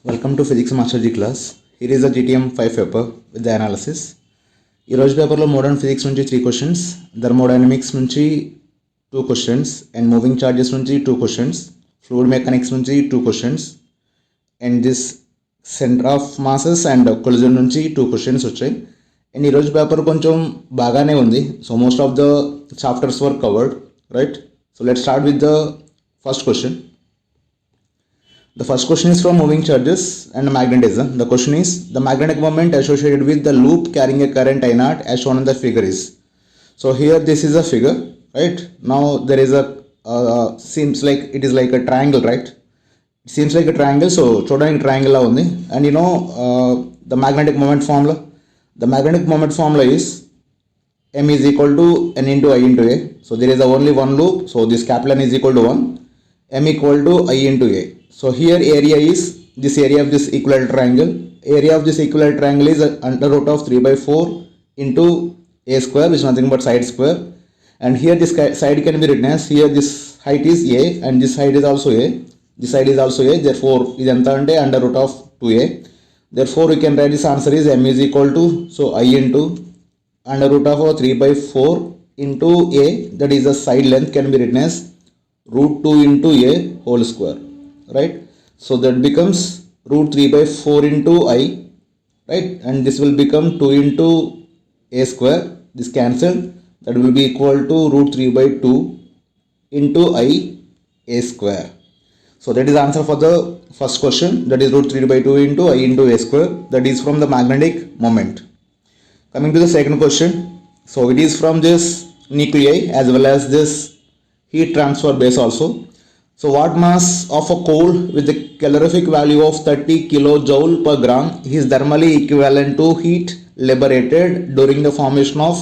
Welcome to Physics Master G class. Here is a GTM 5 paper with the analysis. ఈ రోజు పేపర్లో modern physics నుంచి 3 questions, thermodynamics నుంచి 2 questions and moving charges నుంచి 2 questions, fluid mechanics నుంచి 2 questions and this centre of masses and collision నుంచి 2 questions వచ్చాయి. And ఈరోజు పేపర్ కొంచెం బాగానే ఉంది. So most of the chapters were covered, right? So let start with the first question. The first question is from moving charges and magnetism. The question is, the magnetic moment associated with the loop carrying a current I0 as shown in the figure is. So here this is a figure, right? Now there is a seems like it is like a triangle, right? It seems like a triangle. So chodani triangle la undi. And you know the magnetic moment formula. The magnetic moment formula is m is equal to n into I into a. So there is only one loop. So this capital N is equal to 1. M equal to I into a. So here area is this area of this equilateral triangle. Area of this equilateral triangle is under root of 3 by 4 into a square, which is nothing but side square. And here this side can be written as, here this height is a and this height is also a. This side is also a. Therefore, is under root of 2a. Therefore, we can write this answer is m is equal to, so I into under root of 3 by 4 into a, that is the side length, can be written as root 2 into a whole square. Right, so that becomes root 3 by 4 into I, right, and this will become 2 into a square, this cancel, that will be equal to root 3 by 2 into I a square. So that is the answer for the first question, that is root 3 by 2 into I into a square, that is from the magnetic moment. Coming to the second question, so it is from this nuclei as well as this heat transfer base also. So what mass of a coal with the calorific value of 30 kilojoule per gram is thermally equivalent to heat liberated during the formation of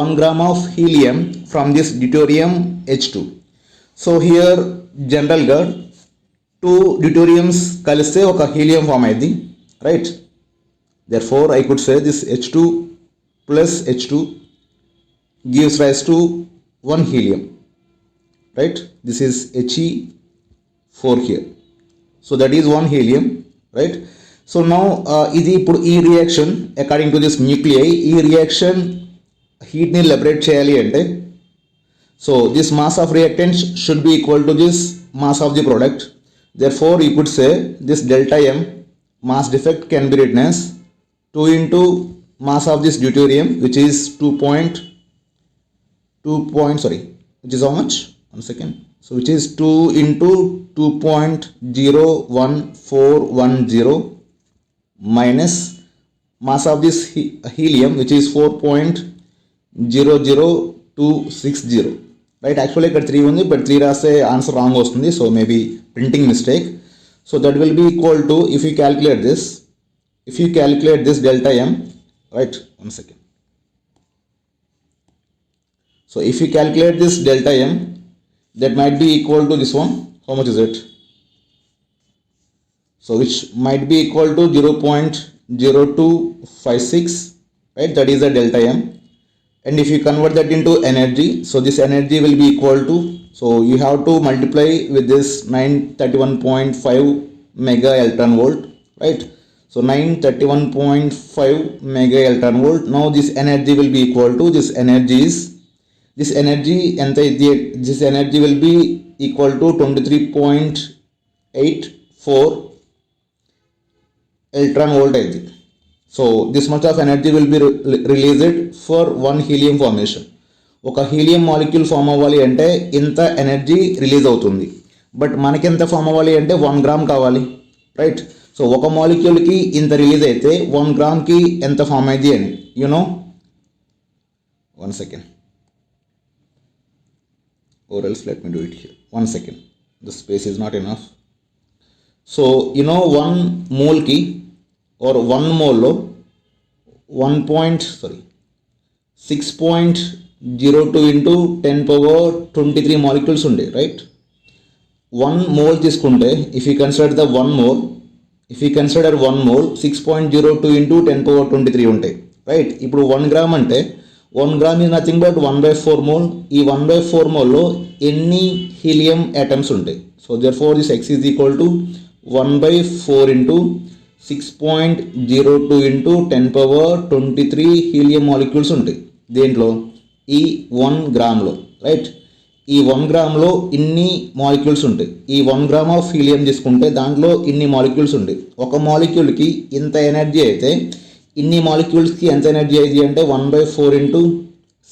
1 gram of helium from this deuterium H2. So here general ga 2 deuteriums kaliste oka helium form aidi, right? Therefore I could say this H2 plus H2 gives rise to 1 helium. Right, this is He4 here, so that is 1 helium, right? So now e reaction according to this nuclei, reaction heat ni liberate cheyali ante, so this mass of reactants should be equal to this mass of the product. Therefore you could say this delta m mass defect can be written as 2 into mass of this deuterium, which is which is how much? One second. So which is 2 into 2.01410 minus mass of this helium, which is 4.00260. Right? Actually, ఇక్కడ 3 ఉంది, but 3 రాస్తే answer wrong వస్తుంది. So maybe printing mistake. So that will be equal to, if you calculate this delta m, right? One second. So if you calculate this delta m, that might be equal to this one. How much is it? So which might be equal to 0.0256, right? That is the delta m. And if you convert that into energy, so this energy will be equal to, so you have to multiply with this 931.5 mega electron volt, right? So 931.5 mega electron volt. Now this energy will be equal to, this energy will be equal to 23.84 electron volt. So this much of energy will be released for 1 helium formation. ఒక helium molecule form అవ్వాలి అంటే ఇంత energy release అవుతుంది, but మనకి ఎంత form అవ్వాలి అంటే 1 gram కావాలి, రైట్? సో ఒక మాలిక్యూల్కి ఇంత రిలీజ్ అయితే 1 గ్రామ్కి ఎంత ఫామ్ అయింది అని you know. One second, or else let me do it here. 1 second, the space is not enough. So you know 1 mole ki or 1 mole lo 6.02 into 10 power 23 molecules unde, right? 1 mole తీసుకుంటే if you consider 1 mole 6.02 into 10 power 23 ఉంటాయి, right? ఇప్పుడు 1 gram అంటే 1 gram is nothing but 1/4 mole. ఈ 1/4 mole లో ఎన్ని helium atoms ఉంటాయి? So therefore this x is equal to 1 by 4 into 6.02 into 10 power 23 helium molecules ఉంటాయి దేంట్లో ఈ 1 గ్రామ్లో రైట్ ఈ 1 గ్రామ్లో ఇన్ని మాలిక్యూల్స్ ఉంటాయి ఈ 1 గ్రామ్ ఆఫ్ హీలియం తీసుకుంటే దాంట్లో ఇన్ని మాలిక్యూల్స్ ఉంటాయి ఒక మాలిక్యూల్కి ఇంత ఎనర్జీ అయితే ఇన్ని మాలిక్యూల్స్కి ఎంత ఎనర్జీ అయింది అంటే 1 by 4 into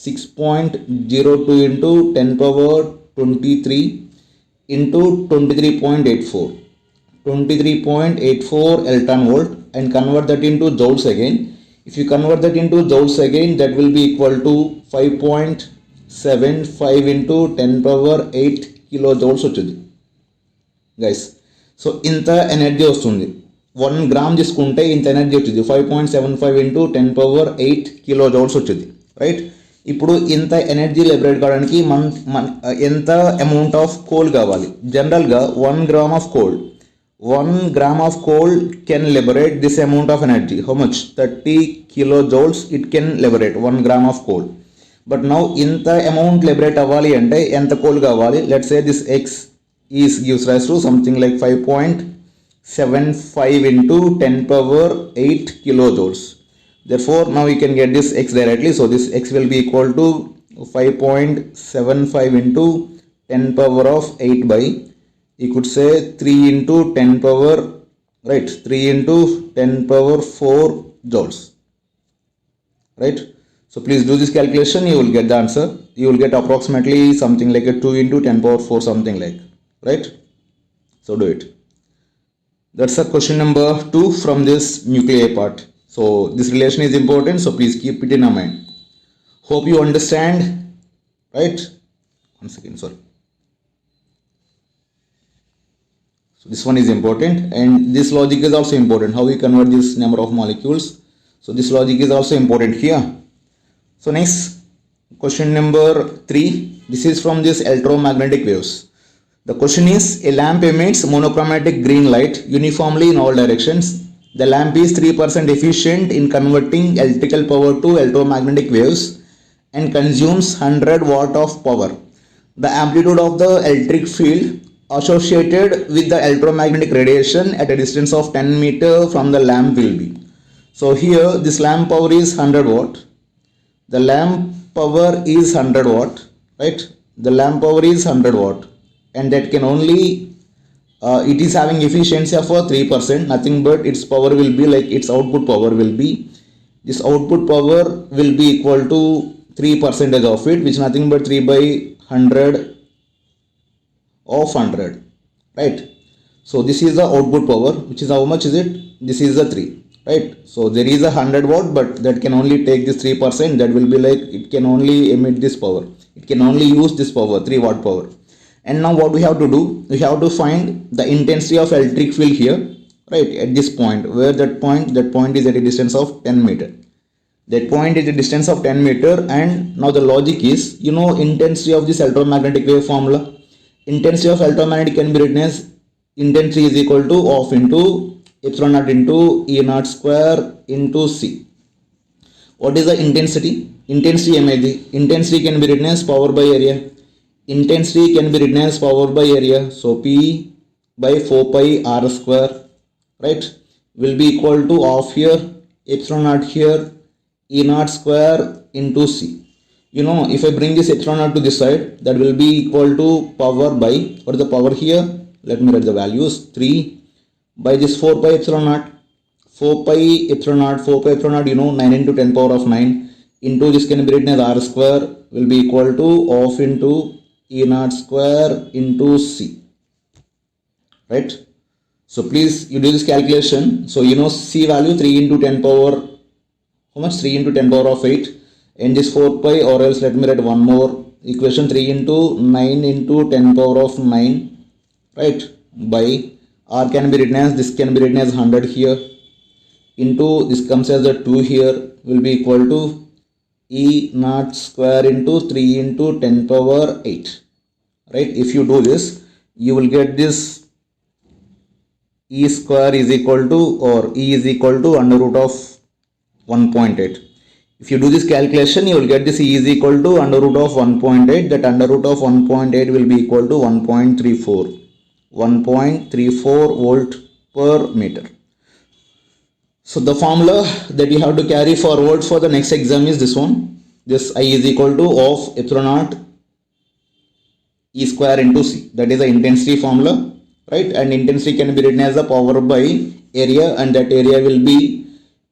6.02 into 10 power 23 into 23.84 electron volt and convert that into joules again. If you convert that into joules again, that will be equal to 5.75 into 10 power 8 kilojoules వచ్చుద్ది guys. So ఇంత energy వస్తుంది 1 gram తీసుకుంటే ఇంత energy వచ్చింది 5.75 into 10 power 8 kilojoules వచ్చింది right. ఇప్పుడు ఇంత energy liberate కావడానికి ఎంత అమౌంట్ ఆఫ్ కోల్ కావాలి. జనరల్గా 1 gram of coal 1 gram of coal can liberate this amount of energy. How much? 30 kilojoules it can liberate 1 gram of coal. But now inta amount liberate avali ante enta coal kavali. Let's say this x gives rise to something like 5.75 into 10 power 8 kilojoules. Therefore now we can get this x directly. So this x will be equal to 5.75 into 10 power of 8 by, you could say 3 into 10 power, right, 3 into 10 power 4 joules, right. So please do this calculation, you will get the answer. You will get approximately something like a 2 into 10 power 4 something like, right. So do it. That's the question number 2 from this nuclei part. So this relation is important, so please keep it in your mind. Hope you understand, right. One second, sorry. So this one is important, and this logic is also important, how we convert this number of molecules. So this logic is also important here. So next question number 3, this is from this electromagnetic waves. The question is, a lamp emits monochromatic green light uniformly in all directions. The lamp is 3% efficient in converting electrical power to electromagnetic waves and consumes 100 watt of power. The amplitude of the electric field associated with the electromagnetic radiation at a distance of 10 meter from the lamp will be. So here this lamp power is 100 watt. The lamp power is 100 watt, right. The lamp power is 100 watt, and that can only it is having efficiency of 3%. Nothing but its power will be like its output power will be, this output power will be equal to 3% of it, which is nothing but 3 by 100 of 100, right. So this is the output power, which is how much is it? This is the 3, right. So there is a 100 watt, but that can only take this 3%. That will be like it can only emit this power, it can only use this power, 3 watt power. And now what we have to do, we have to find the intensity of electric field here, right, at this point, where that point is at a distance of 10 meter. That point is a distance of 10 meter. And now the logic is, you know, intensity of this electromagnetic wave formula. Intensity of electromagnetic can be written as intensity is equal to of into epsilon naught into E naught square into C. What is the intensity? Intensity MID. Intensity can be written as power by area. Intensity can be written as power by area. So P by 4 pi R square, right, will be equal to of here epsilon naught here E naught square into C. You know, if I bring this epsilon naught to this side, that will be equal to power by, what is the power here? Let me write the values. 3 by this 4 pi epsilon naught. 4 pi epsilon naught, you know, 9 into 10 power of 9 into this can be written as R square will be equal to of into E naught square into C, right. So please you do this calculation. So you know C value 3 into 10 power, how much? 3 into 10 power of 8. And this 4 pi, or else let me write one more equation, 3 into 9 into 10 power of 9, right, by R can be written as, this can be written as 100 here, into this comes as a 2 here, will be equal to E naught square into 3 into 10 power 8, right. If you do this, you will get this E square is equal to, or E is equal to under root of 1.8. If you do this calculation, you will get this E is equal to under root of 1.8. That under root of 1.8 will be equal to 1.34 volt per meter. So the formula that you have to carry forward for the next exam is this one. This I is equal to of epsilon naught E square into C. That is the intensity formula, right? And intensity can be written as the power by area, and that area will be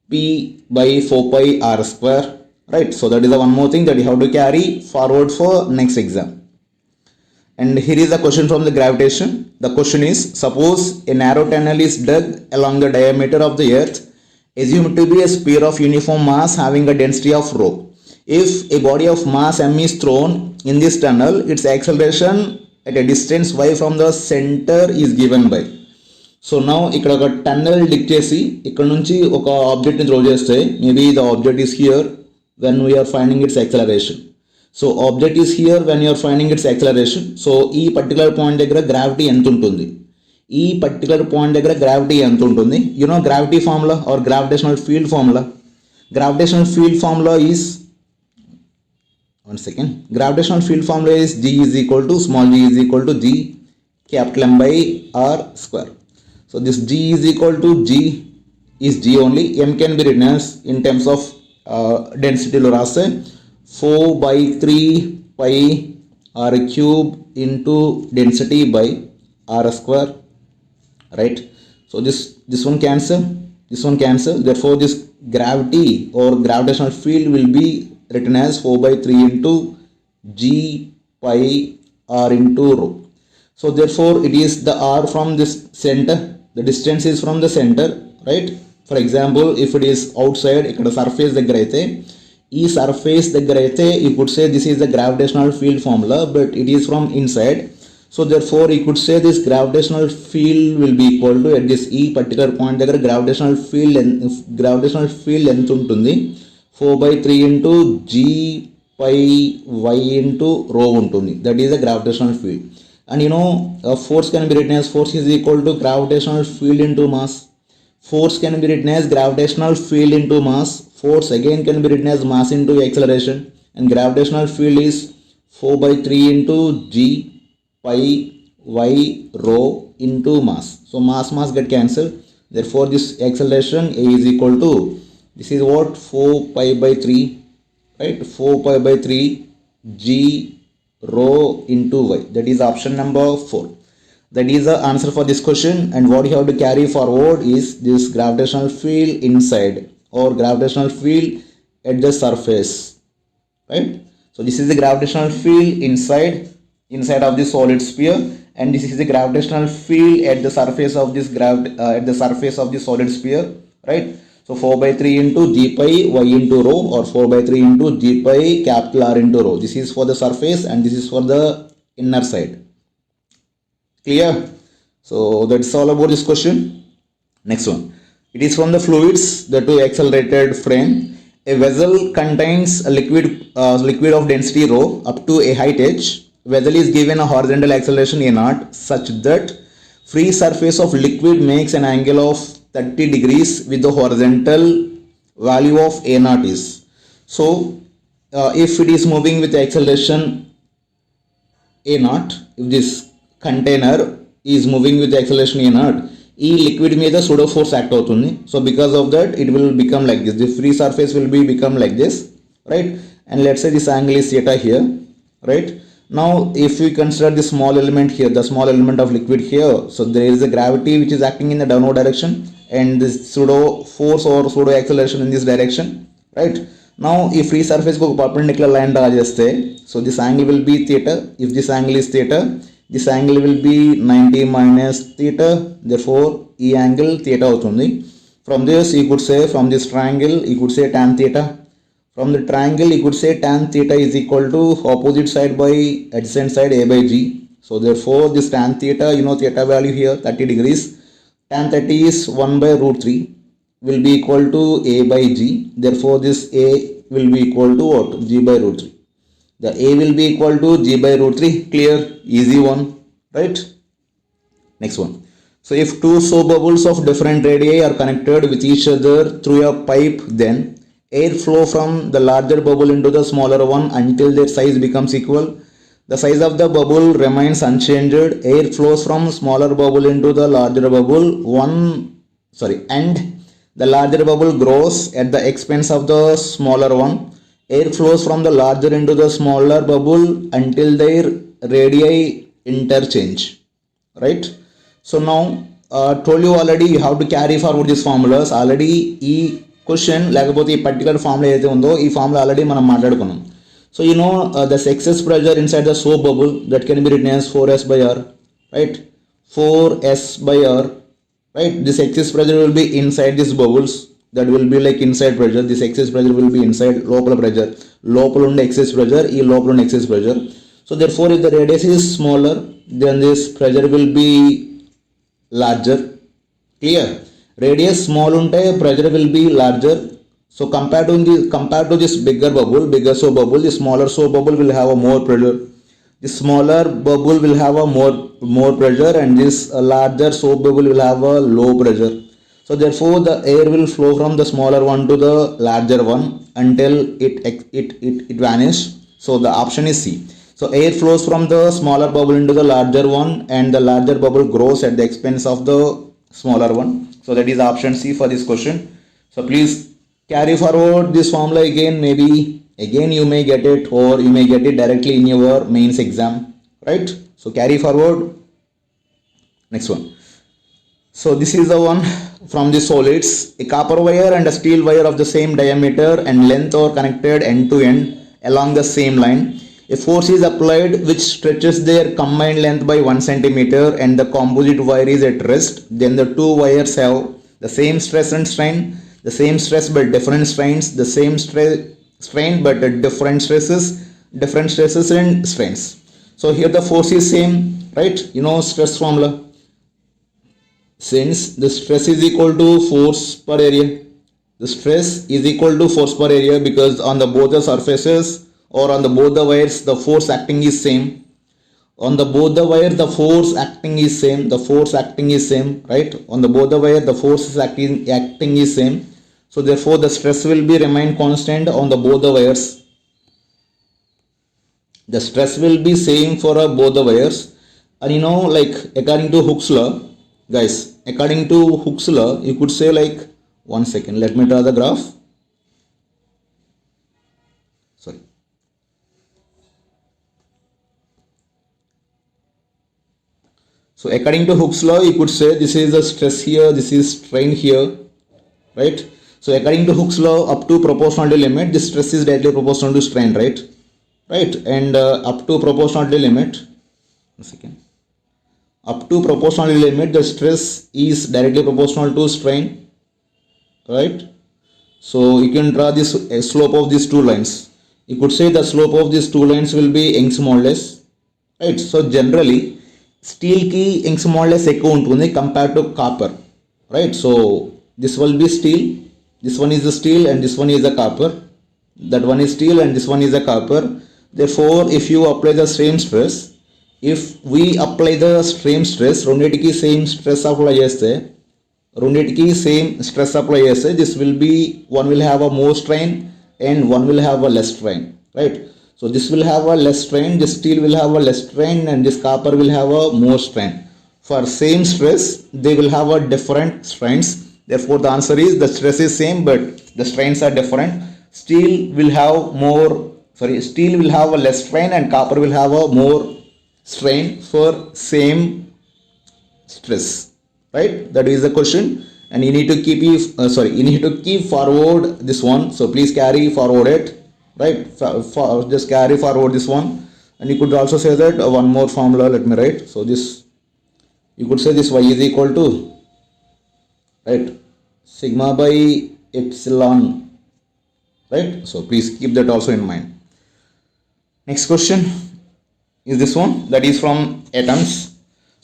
P by 4 pi r square, right? So that is the one more thing that you have to carry forward for next exam. And here is a question from the gravitation. The question is, suppose a narrow tunnel is dug along the diameter of the earth, assumed to be a sphere of uniform mass having a density of rho. If a body of mass m is thrown in this tunnel, its acceleration at a distance y from the center is given by. So now ఇక్కడ ఒక tunnel dig చేసి ఇక్కడ నుంచి ఒక ఆబ్జెక్ట్ని throw చేస్తే maybe the object is here when we're finding its acceleration. So object is here when you're finding its acceleration. So ఈ particular point దగ్గర గ్రావిటీ ఎంత ఉంటుంది, ఈ పర్టికులర్ పాయింట్ దగ్గర గ్రావిటీ ఎంత ఉంటుంది? You know gravity formula or gravitational field formula. Gravitational field formula is gravitational field formula is G is equal to small g is equal to G capital M by R square. So this G is equal to G is G only. M can be written as in terms of density lo rase 4 by 3 pi R cube into density by R square, right? So this one cancel, this one cancel. Therefore this gravity or gravitational field will be written as 4 by 3 into G pi R into rho. So therefore it is the R from this center, the distance is from the center, right? For example, if it is outside, ikkada surface daggara aithe, ee surface daggara aithe you could say this is the gravitational field formula, but it is from inside. So therefore you could say this gravitational field will be equal to, at this e particular point daggara gravitational field ఎంత ఉంటుంది? 4 by 3 into G pi y into rho ఉంటుంది. That is the gravitational field. And you know, force can be written as force is equal to gravitational field into mass. Force can be written as gravitational field into mass. Force again can be written as mass into acceleration. And gravitational field is 4 by 3 into G pi y rho into mass. So mass get cancelled. Therefore this acceleration A is equal to, this is what, 4 pi by 3, right? 4 pi by 3 G rho into y. That is option number 4. That is the answer for this question. And what you have to carry forward is this gravitational field inside or gravitational field at the surface, right? So this is the gravitational field inside of the solid sphere, and this is the gravitational field at the surface of this solid sphere, right? So 4 by 3 into G pi y into rho, or 4 by 3 into G pi capital R into rho. This is for the surface and this is for the inner side. Clear? So that's all about this question. Next one. It is from the fluids, the two accelerated frame. A vessel contains a liquid of density rho up to a height h. Vessel is given a horizontal acceleration a naught such that free surface of liquid makes an angle of 30 degrees with the horizontal value of a naught is. So if it is moving with acceleration a naught, if this container is moving with acceleration a naught, ఈ liquid మీద pseudo force act అవుతుంది. So because of that it will become like this, the free surface will be become like this, right? And let's say this angle is theta here, right? Now if we consider the small element here, the small element of liquid here, so there is a gravity which is acting in the downward direction and this pseudo force or pseudo acceleration in this direction, right? Now if free surface ko perpendicular line draw cheste, so this angle will be theta. If this angle is theta, this angle will be 90 minus theta, therefore e angle theta avutundi. From this you could say, from this triangle you could say tan theta. From the triangle you could say tan theta is equal to opposite side by adjacent side a by g. So therefore this tan theta, you know theta value here 30 degrees. Tan 30 is 1 by root 3 will be equal to a by g. Therefore this a will be equal to what? G by root 3. The a will be equal to g by root 3. Clear? Easy one, right? Next one. So if two soap bubbles of different radii are connected with each other through a pipe, then air flow from the larger bubble into the smaller one until their size becomes equal. the size of the bubble remains unchanged. Air flows from smaller bubble into the larger bubble. And the larger bubble grows at the expense of the smaller one. Air flows from the larger into the smaller bubble until their radii interchange. Right? So now, told you already, you have to carry forward these formulas. Already ఈ question లేకపోతే ఈ particular formula ఏదైతే ఉందో ఈ formula already మనం మాట్లాడుకున్నాం. So you know the excess pressure inside the soap bubble that can be written as 4s by r, right? 4s by r, right? This excess pressure will be inside these bubbles. That will be like inside pressure. This excess pressure will be inside local pressure. Local unde excess pressure, e local unde excess pressure. So therefore, if the radius is smaller, then this pressure will be larger. Clear? Radius small unte pressure will be larger. So compared to this bigger soap bubble, the smaller soap bubble will have a more pressure. The smaller bubble will have a more pressure, and this larger soap bubble will have a low pressure. So therefore, the air will flow from the smaller one to the larger one until it vanishes. So the option is C. So air flows from the smaller bubble into the larger one, and the larger bubble grows at the expense of the smaller one. So that is option C for this question. So please carry forward this formula again. Maybe again you may get it, or you may get it directly in your mains exam, right? So carry forward. Next one. So this is the one from the solids. A copper wire and a steel wire of the same diameter and length are connected end to end along the same line. A force is applied which stretches their combined length by 1 centimeter, and the composite wire is at rest. Then the two wires have the same stress and strain, the same stress but different strains, the same strain but different stresses and strains. So here the force is same, right? You know stress formula. Since the stress is equal to force per area, the stress is equal to force per area, because on the both the surfaces or on the both the wires the force acting is same. On the both the wire the force acting is same. The force acting is same, right? On the both the wire the force is acting is same. So therefore the stress will be remain constant on the both the wires. The stress will be same for both the wires. And you know, like according to Hooke's law, guys, according to Hooke's law, you could say like, one second, let me draw the graph. Sorry. So according to Hooke's law, you could say this is the stress here, this is strain here, right? So according to Hooke's law, up to proportionality limit, this stress is directly proportional to strain, right? And up to proportionality limit, one second. Up to proportionality limit, the stress is directly proportional to strain, right? So you can draw this slope of these two lines. You could say the slope of these two lines will be Young's modulus, right? So generally, steel ki Young's modulus ekku untundi compared to copper, right? So this will be steel, this one is the steel, and this one is the copper. That one is steel and this one is the copper. Therefore, if you apply the same stress, if we apply the same stress, రెండిటికి same stress apply చేస్తే, this will be, one will have a more strain and one will have a less strain, right? So this will have a less strain, this steel will have a less strain, and this copper will have a more strain. For same stress, they will have a different strains. Therefore the answer is the stress is same but the strains are different. Steel will have a less strain and copper will have a more strain for same stress, right? That is the question, and you need to keep forward this one. So please carry forward it, right? Just carry forward this one. And you could also say that one more formula, let me write. So this, you could say this y is equal to, right, sigma by epsilon, right? So please keep that also in mind. Next question is this one, that is from atoms.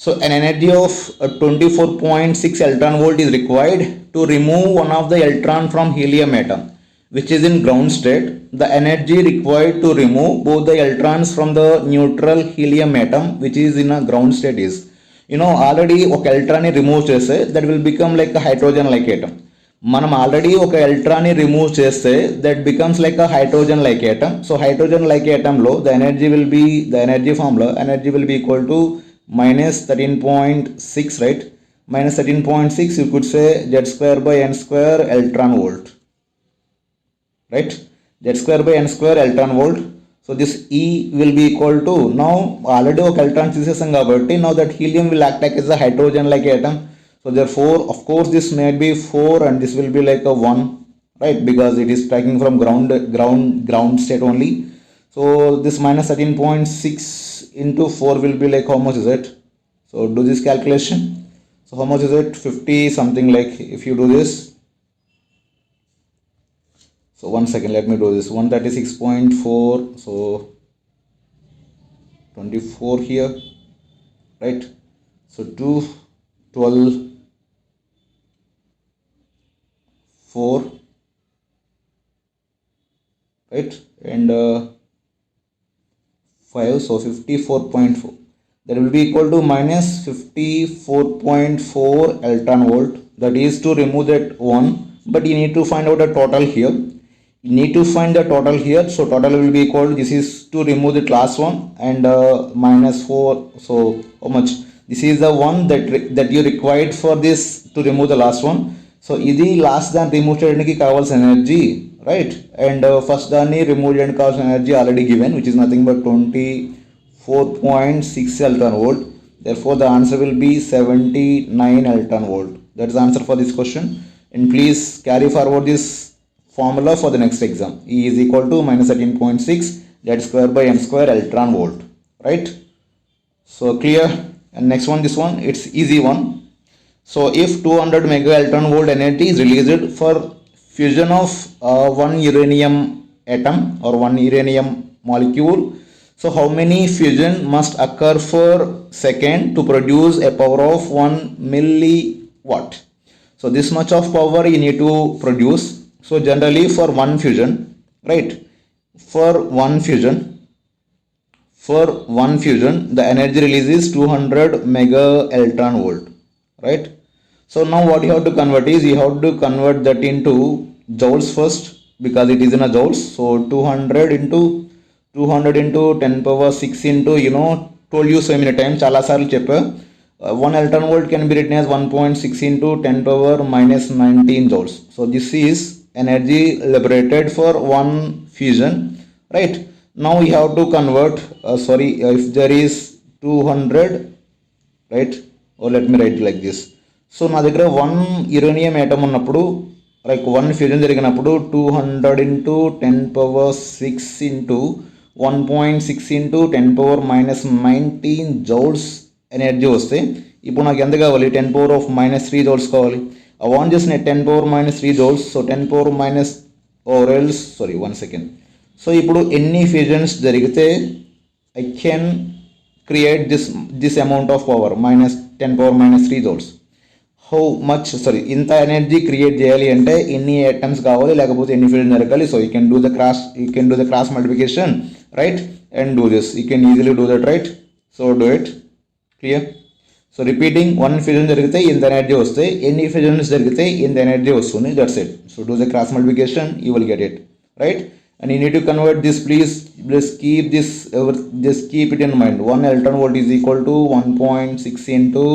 So an energy of 24.6 electron volt is required to remove one of the electron from helium atom which is in ground state. The energy required to remove both the electrons from the neutral helium atom which is in a ground state is, you know, already ఒక electron ని remove చేస్తే that will become like a hydrogen like atom. మనం already ఒక ఎలక్ట్రాన్ని remove చేస్తే that becomes like a hydrogen like atom. So hydrogen like atomలో the energy formula energy will be equal to minus 13.6, right? Minus 13.6, you could say z square by n square electron volt, right? Z square by n square electron volt. So this E will be equal to, now already ఒక electron తీసేసాం కాబట్టి now that helium will act like as a hydrogen like atom. So therefore of course this may be 4 and this will be like a 1, right? Because it is tracking from ground state only. So this minus 13.6 into 4 will be like, how much is it? So do this calculation. So how much is it? 50 something, like if you do this. So 1 second, let me do this. 136.4, so 24 here, right? So 2, 12, 4, right? And 5, so 54.4. That will be equal to minus 54.4 electron volt. That is to remove that one, but you need to find out the total here. You need to find the total here. So total will be equal to, this is to remove the last one, and minus 4. So how much? This is the one that you required for this to remove the last one. So ఇది last దాన్ని remove చేయడానికి కావాల్సిన energy, right? And first దాన్ని remove చేయడానికి కావాల్సిన energy already given, which is nothing but 24.6 electron volt. Therefore the answer will be 79 electron volt. That's the answer for this question. And please carry forward this formula for the next exam. E is equal to minus 13.6 z square by n square electron volt, right? So clear. And next one, this one, it's easy one. So if 200 mega electron volt energy is released for fusion of one uranium atom or one uranium molecule, so how many fusion must occur per second to produce a power of 1 milliwatt? So this much of power you need to produce. So generally for one fusion, right? For one fusion, the energy release is 200 mega electron volt, right? So now what you have to convert is, you have to convert that into joules first, because it is in a joules. So 200 into 10 power 6 into, told you so many times, chala sarlu cheppa, 1 electron volt can be written as 1.6 into 10 power minus 19 joules. So this is energy liberated for one fusion, right? Now we have to convert, if there is 200, right? Or let me write it like this. So నా దగ్గర 1 uranium atom ఉన్నప్పుడు, like 1 fusion జరిగినప్పుడు 200 into 10 power 6 into 1.6 into 10 power minus 19 joules energy వస్తే, ఇప్పుడు నాకు ఎంత కావాలి? 10 power of minus 3 joules కావాలి. I want just 10 power minus 3 joules. So 10 power minus, or else, 1 second. So ఇప్పుడు ఎన్ని fusions జరిగితే I can create this amount of power, minus 10 power minus 3 joules. How much, ఇంత energy create చేయాలి అంటే ఎన్ని items కావాలి, లేకపోతే ఎన్ని ఫ్యూజన్ జరగాలి? So you can do the cross multiplication, right? And do this, you can easily do that, right? So do it. Clear? So repeating, 1 fusion జరిగితే ఇంత ఎనర్జీ వస్తే, ఎన్ని ఫ్యూజన్స్ జరిగితే ఇంత ఎనర్జీ వస్తుంది, that's it. So do the cross multiplication, you will get it, right? And you need to convert this, please keep this, just keep it in mind. 1 electron volt is equal to 1.6 into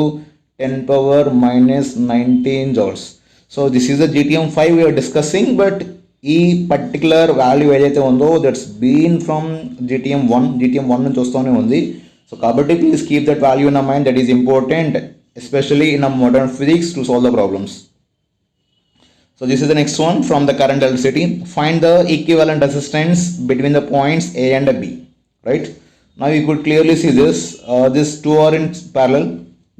10 power minus 19 joules. So this is the GTM 5 we are discussing, but ఈ particular value ఏదైతే ఉందో that's been from GTM 1 నుంచి వస్తూనే ఉంది. So కాబట్టి please keep that value in mind, that is important especially in modern physics to solve the problems. So this is the next one from the current electricity. Find the equivalent resistance between the points A and B, right? Now you could clearly see this, these two are in parallel,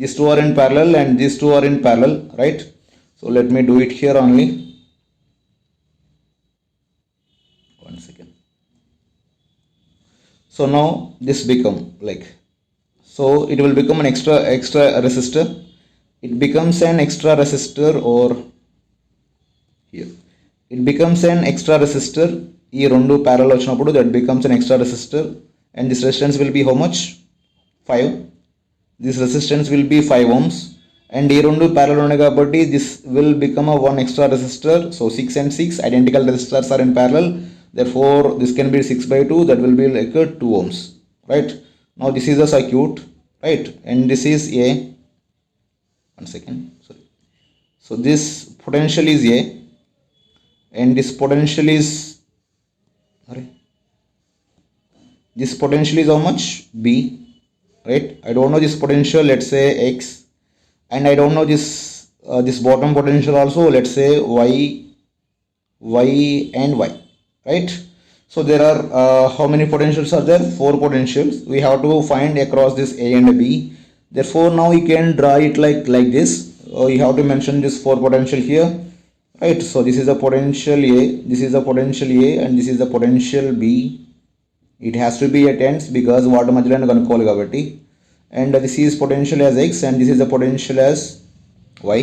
these two are in parallel, and these two are in parallel, right? So let me do it here only. 1 second. So now this become like, so it will become an extra resistor. It becomes an extra resistor, or here it becomes an extra resistor. ఈ రెండు parallel వచ్చినప్పుడు that becomes an extra resistor, and this resistance will be how much? 5. This resistance will be 5 ohms, and ఈ రెండు parallel ఉన్నాయి కాబట్టి this will become a one extra resistor. So 6 and 6 identical resistors are in parallel, therefore this can be 6 by 2, that will be like 2 ohms, right? Now this is a circuit, right? And this is a, one second, sorry. So this potential is a, and this potential is, sorry, this potential is how much? B, right? I don't know this potential, let's say X, and I don't know this bottom potential also, let's say y and y, right? So there are how many potentials are there? 4 potentials we have to find across this A and B. Therefore now you can draw it like this. You have to mention this 4 potential here, right? So this is the potential A, this is the potential A, and this is the potential B. It has to be a tens because water madhyalo kanukovali kabatti. And this is potential as X, and this is the potential as Y,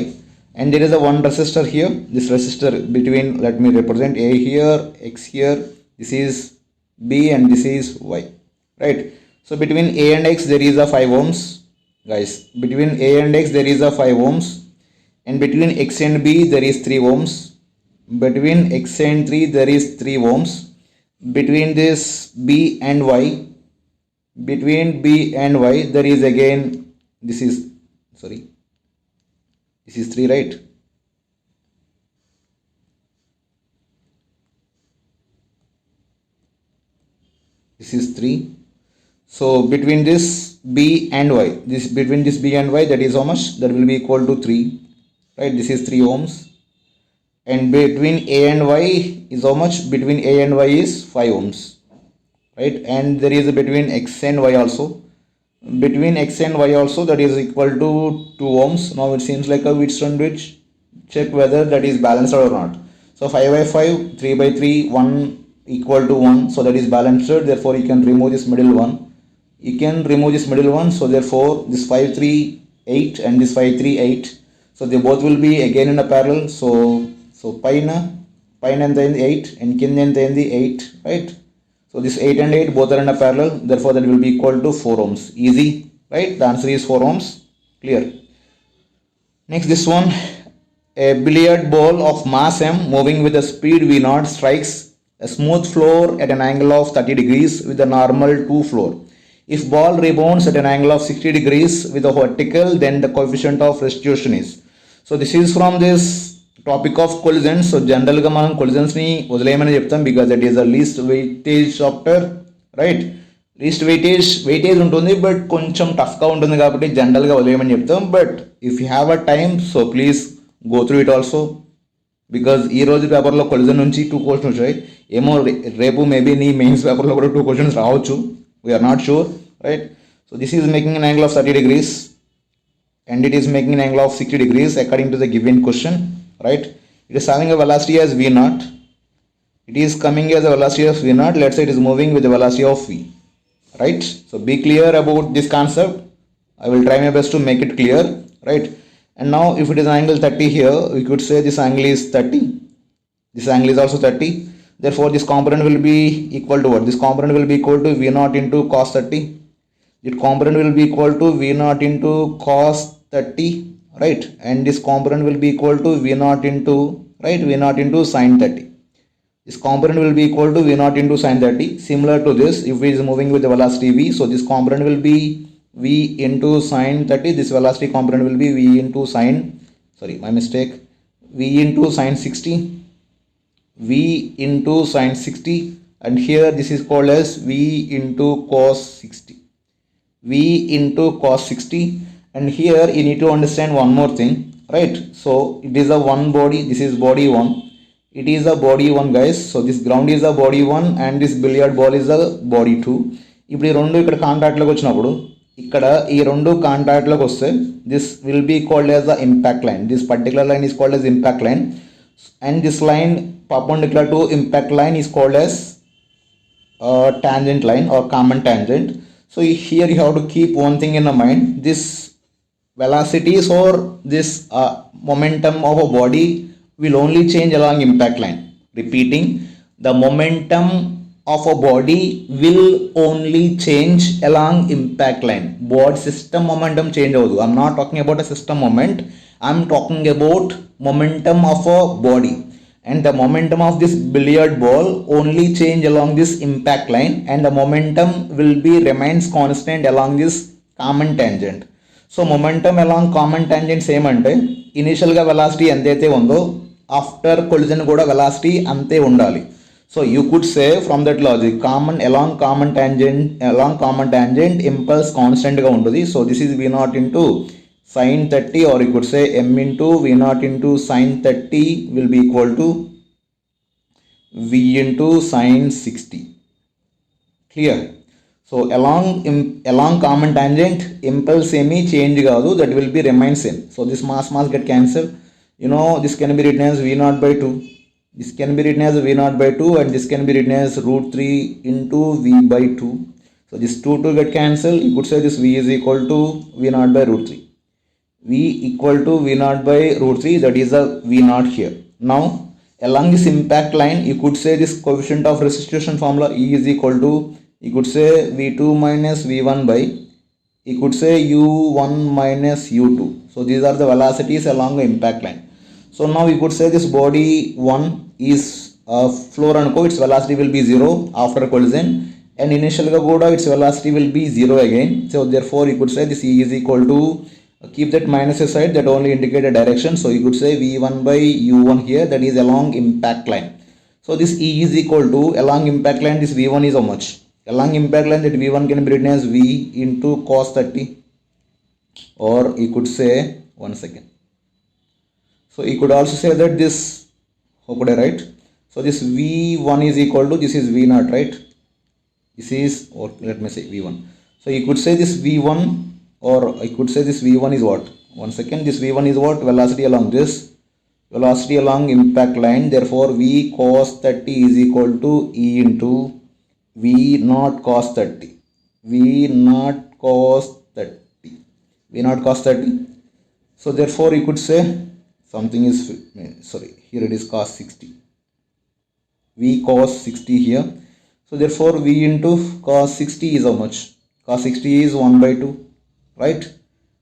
and there is a one resistor here. This resistor between, let me represent A here, X here, this is B, and this is Y, right? So between A and X there is a 5 ohms, guys. Between A and X there is a 5 ohms, and between X and B there is 3 ohms. Between X and 3 there is 3 ohms. Between this B and Y, between B and Y there is again, this is, sorry, this is 3, right? This is 3. So between this B and Y, this between this B and Y, that is how much? That will be equal to 3, right? This is 3 ohms. And between A and Y is how much? Between A and Y is 5 ohms, right? And there is between X and Y also. Between X and Y also, that is equal to 2 ohms. Now it seems like a wheat sandwich. Check whether that is balanced or not. So 5 by 5, 3 by 3, 1 equal to 1. So that is balanced. Therefore you can remove this middle one. You can remove this middle one. So therefore this 5, 3, 8 and this 5, 3, 8. So they both will be again in a parallel. So pine and then 8 and kin and then the 8, right? So this 8 and 8 both are in a parallel, therefore that will be equal to 4 ohms. Easy, right? The answer is 4 ohms. Clear. Next, this one, a billiard ball of mass m moving with a speed v0 strikes a smooth floor at an angle of 30 degrees with a normal 2 floor. If ball rebounds at an angle of 60 degrees with a vertical, then the coefficient of restitution is. So this is from this topic of collisions. So generally మనం collisions ని వదిలేయమని చెప్తాం because that is the least weightage chapter, right? Least weightage ఉంటుంది, but కొంచెం టఫ్గా ఉంటుంది కాబట్టి జనరల్గా వదిలేయమని చెప్తాం. But if you have a time, so please go through it also, because ఈ రోజు పేపర్లో కొలిజన్ నుంచి 2 క్వశ్చన్స్ వచ్చాయి. ఏమో రేపు మేబీ నీ మెయిన్స్ పేపర్లో కూడా 2 క్వశ్చన్స్ రావచ్చు, we're not sure, right? So this is making an angle of 30 degrees and it is making an angle of 60 degrees according to the given question, right? It is having a velocity as v0. It is coming as a velocity of v0. Let's say it is moving with the velocity of v, right? So be clear about this concept. I will try my best to make it clear, right? And now if it is an angle 30 here, we could say this angle is 30. This angle is also 30. Therefore this component will be equal to what? This component will be equal to v0 into cos 30. That component will be equal to v0 into cos 30, right? And this component will be equal to v0 into, right, v0 into sin 30. This component will be equal to v0 into sin 30. Similar to this, if it is moving with the velocity v, so this component will be v into sin 30. This velocity component will be v into sin, sorry, my mistake, v into sin 60, v into sin 60, and here this is called as v into cos 60, v into cos 60. And here you need to understand one more thing, right? So it is a one body, this is body 1, it is a body 1, guys. So this ground is a body 1 and this billiard ball is a body 2. ఇప్పుడు ఈ రెండు ఇక్కడ కాంటాక్ట్లోకి వచ్చినప్పుడు, ఇక్కడ ఈ రెండు కాంటాక్ట్లోకి వస్తే this will be called as the impact line. This particular line is called as impact line, and this line perpendicular to impact line is called as tangent line or common tangent. So here you have to keep one thing in mind. This velocities or this momentum of a body will only change along impact line. Repeating, the momentum of a body will only change along impact line. Board system momentum change avadu. I'm not talking about a system moment. I'm talking about momentum of a body. And the momentum of this billiard ball only change along this impact line, and the momentum will be remains constant along this common tangent. So momentum along common tangent same ante initial ga velocity endaithe undo after collision kuda velocity ante undali. So you could say from that logic along common tangent impulse constant ga untadi. So this is v naught into sin 30, or you could say m into v naught into sin 30 will be equal to v into sin 60. Clear? So along common tangent impulse semi change kaadu, that will be remain same. So this mass get cancelled. This can be written as v naught by 2. This can be written as v naught by 2, and this can be written as root 3 into v by 2. So this 2 get cancelled. You could say this v is equal to v naught by root 3. V equal to v naught by root 3, that is a v naught here. Now along this impact line, you could say this coefficient of restitution formula E is equal to, you could say v2 minus v1 by, you could say u1 minus u2. So these are the velocities along the impact line. So now we could say this body 1 is floor anko, its velocity will be 0 after collision, and initial ga kuda its velocity will be 0 again. So therefore you could say this E is equal to, keep that minus aside, that only indicate a direction. So you could say v1 by u1 here, that is along impact line. So this E is equal to, along impact line this v1 is how much? Along impact line that v1 can be written as v into cos 30, or you could say, one second. So you could also say that this, how could I write? So this v1 is equal to, this is v naught, right? This is, or let me say v1. So you could say this v1, or I could say this v1 is what? One second, this v1 is what? Velocity along this, velocity along impact line. Therefore v cos 30 is equal to E into v naught cos 30. v naught cos 30. v naught cos 30. So therefore you could say something is, sorry, here it is cos 60. v cos 60 here. So therefore v into cos 60 is how much? Cos 60 is 1 by 2. Right?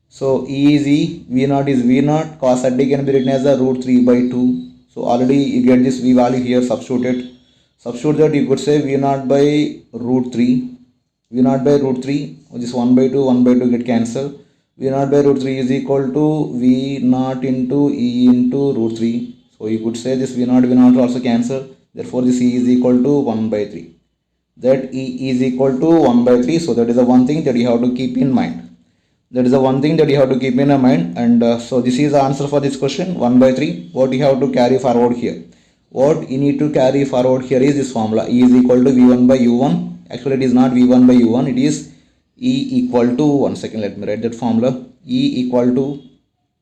So E is E, v naught is v naught, cos 30 can be written as a root 3 by 2. So already you get this v value here, substitute that, you could say v naught by root 3, v naught by root 3, this 1 by 2 get cancelled. v naught by root 3 is equal to v naught into E into root 3. So you could say this v naught also cancel. Therefore this E is equal to 1 by 3. That E is equal to 1 by 3. So that is the one thing that you have to keep in mind. That is the one thing that you have to keep in mind. And so this is the answer for this question, 1 by 3. What you have to carry forward here? What you need to carry forward here is this formula. E is equal to v1 by u1. Actually it is not v1 by u1. It is E equal to, one second, let me write that formula. E equal to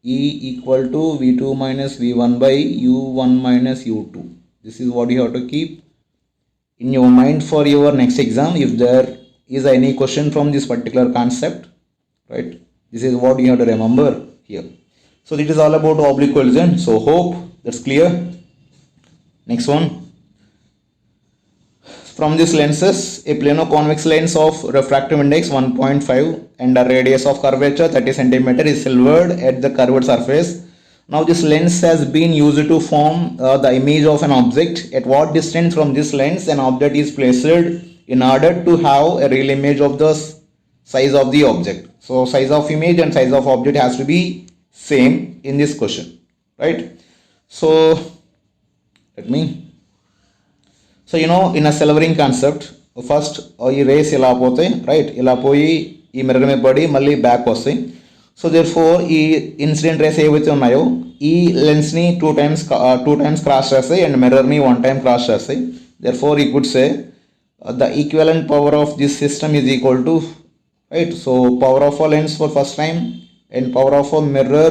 v2 minus v1 by u1 minus u2. This is what you have to keep in your mind for your next exam. If there is any question from this particular concept, right, this is what you have to remember here. So this is all about oblique collision. So hope that's clear. Next one, from these lenses, a plano-convex lens of refractive index 1.5 and a radius of curvature 30 cm is silvered at the curved surface. Now this lens has been used to form the image of an object. At what distance from this lens an object is placed in order to have a real image of the size of the object? So size of image and size of object has to be same in this question, right? So let me, so in a silvering concept, first ఈ race ఇలా పోతాయి, right, ఇలా పోయి ఈ mirror మీద పడి మళ్ళీ back వస్తాయి. సో దేర్ ఫోర్ ఈ ఇన్సిడెంట్ రేస్ ఏవైతే ఉన్నాయో ఈ లెన్స్ని టూ టైమ్స్ క్రాస్ చేస్తాయి అండ్ మిర్రర్ని 1 time క్రాస్ చేస్తాయి. దేర్ ఫోర్ ఈ could say the equivalent power of this system is equal to, right, so power of a lens for first time and power of a mirror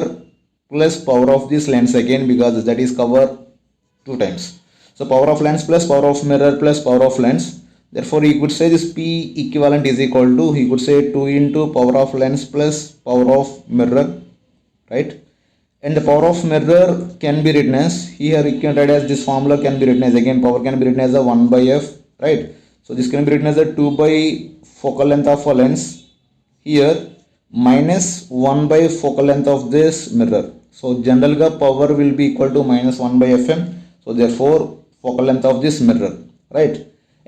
plus power of this lens again, because that is covered 2 times. So power of lens plus power of mirror plus power of lens. Therefore you could say this P equivalent is equal to, you could say 2 into power of lens plus power of mirror, right? And the power of mirror can be written as, here you can write as this formula can be written as, again power can be written as a 1 by F, right? So this can be written as a 2 by focal length of a lens here minus 1 by focal length of this mirror. So general power will be equal to minus 1 by fm. So therefore focal length of this mirror, right?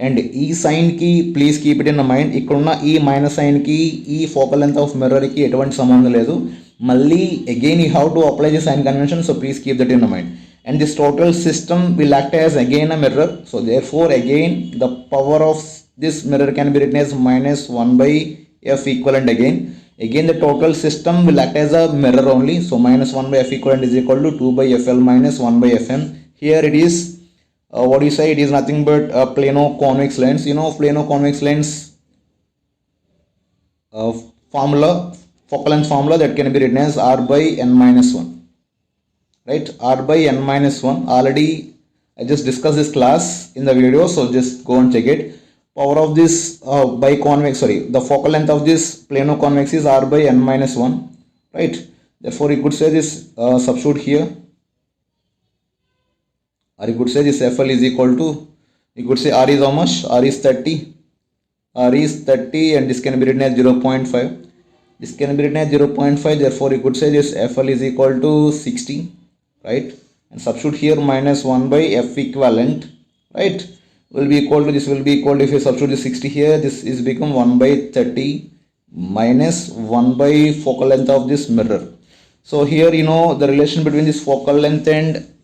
And e sign ki please keep it in mind. ikkadunna e minus sign ki e focal length of mirror ki etuvanti sambandham ledu. Malli again you have to apply the sign convention, so please keep that in mind. And this total system will act as again a mirror. So therefore again the power of this mirror can be written as minus 1 by f equivalent again. Again the total system will act as a mirror only. So minus 1 by f equivalent is equal to 2 by fl minus 1 by fm. Here it is what do you say, it is nothing but a plano-convex lens. You know plano-convex lens formula, focal length formula, that can be written as r by n minus 1, right? R by n minus 1. Already I just discussed this class in the video, so just go and check it. Power of this the focal length of this plano-convex is r by n minus 1, right? Therefore you could say this substitute here, or you could say this fl is equal to, you could say r is how much, r is 30, and this can be written as 0.5. This can be written as 0.5. Therefore you could say this fl is equal to 60, right? And substitute here minus 1 by f equivalent, right, will be equal to, this will be equal to, if you substitute this 60 here, this is become 1 by 30 minus 1 by focal length of this mirror. So here you know the relation between this focal length and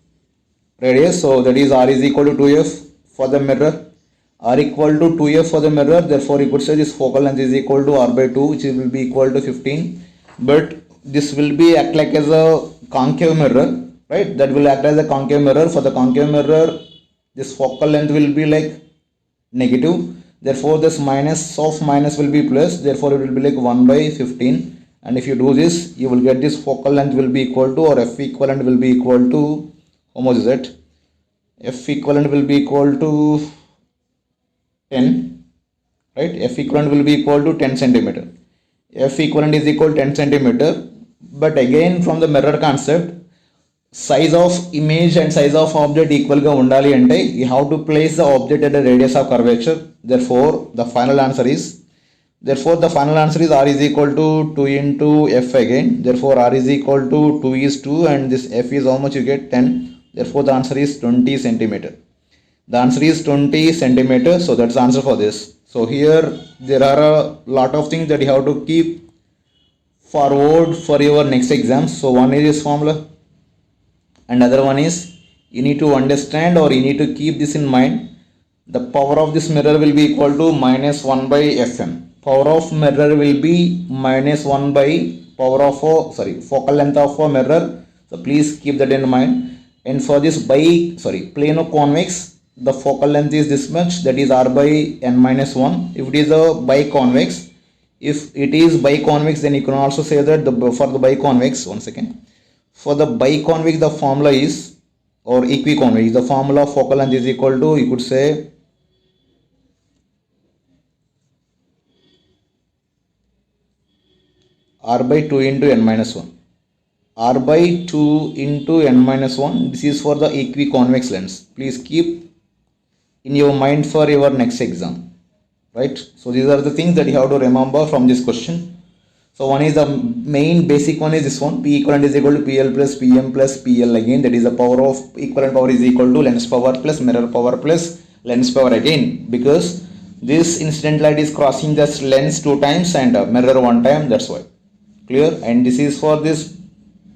radius. So that is r is equal to 2f for the mirror, r equal to 2f for the mirror. Therefore you could say this focal length is equal to r by 2, which will be equal to 15. But this will be act like as a concave mirror, right? That will act as a concave mirror. For the concave mirror, this focal length will be like negative. Therefore this minus of minus will be plus. Therefore it will be like 1 by 15. And if you do this, you will get this focal length will be equal to, or f equivalent will be equal to, how much is it? F equivalent will be equal to 10, right? F equivalent will be equal to 10 centimeter. F equivalent is equal to 10 centimeter. But again from the mirror concept, size of image and size of object equal ga undali ante you have to place the object at the radius of curvature. Therefore the final answer is r is equal to 2 into f again. Therefore r is equal to 2 is 2, and this f is how much you get, 10. Therefore the answer is 20 centimeter. The answer is 20 centimeter. So that's the answer for this. So here there are a lot of things that you have to keep forward for your next exam. So one is this formula, and other one is you need to understand, or you need to keep this in mind. The power of this mirror will be equal to minus 1 by fm. Power of mirror will be minus 1 by power of focal length of a mirror. So please keep that in mind. And for this plano-convex, the focal length is this much, that is r by n minus 1. If it is a biconvex, then you can also say that for the biconvex, one second, for the biconvex the formula is, or equiconvex, the formula of focal length is equal to, you could say, r by 2 into n minus 1. R by 2 into n minus 1. This is for the equiconvex lens. Please keep in your mind for your next exam, right? So these are the things that you have to remember from this question. So one is the main basic one is this one, P equivalent is equal to PL plus PM plus PL again. That is the power of equivalent power is equal to lens power plus mirror power plus lens power again, because this incident light is crossing this lens 2 times and mirror 1 time. That's why. Clear? And this is for this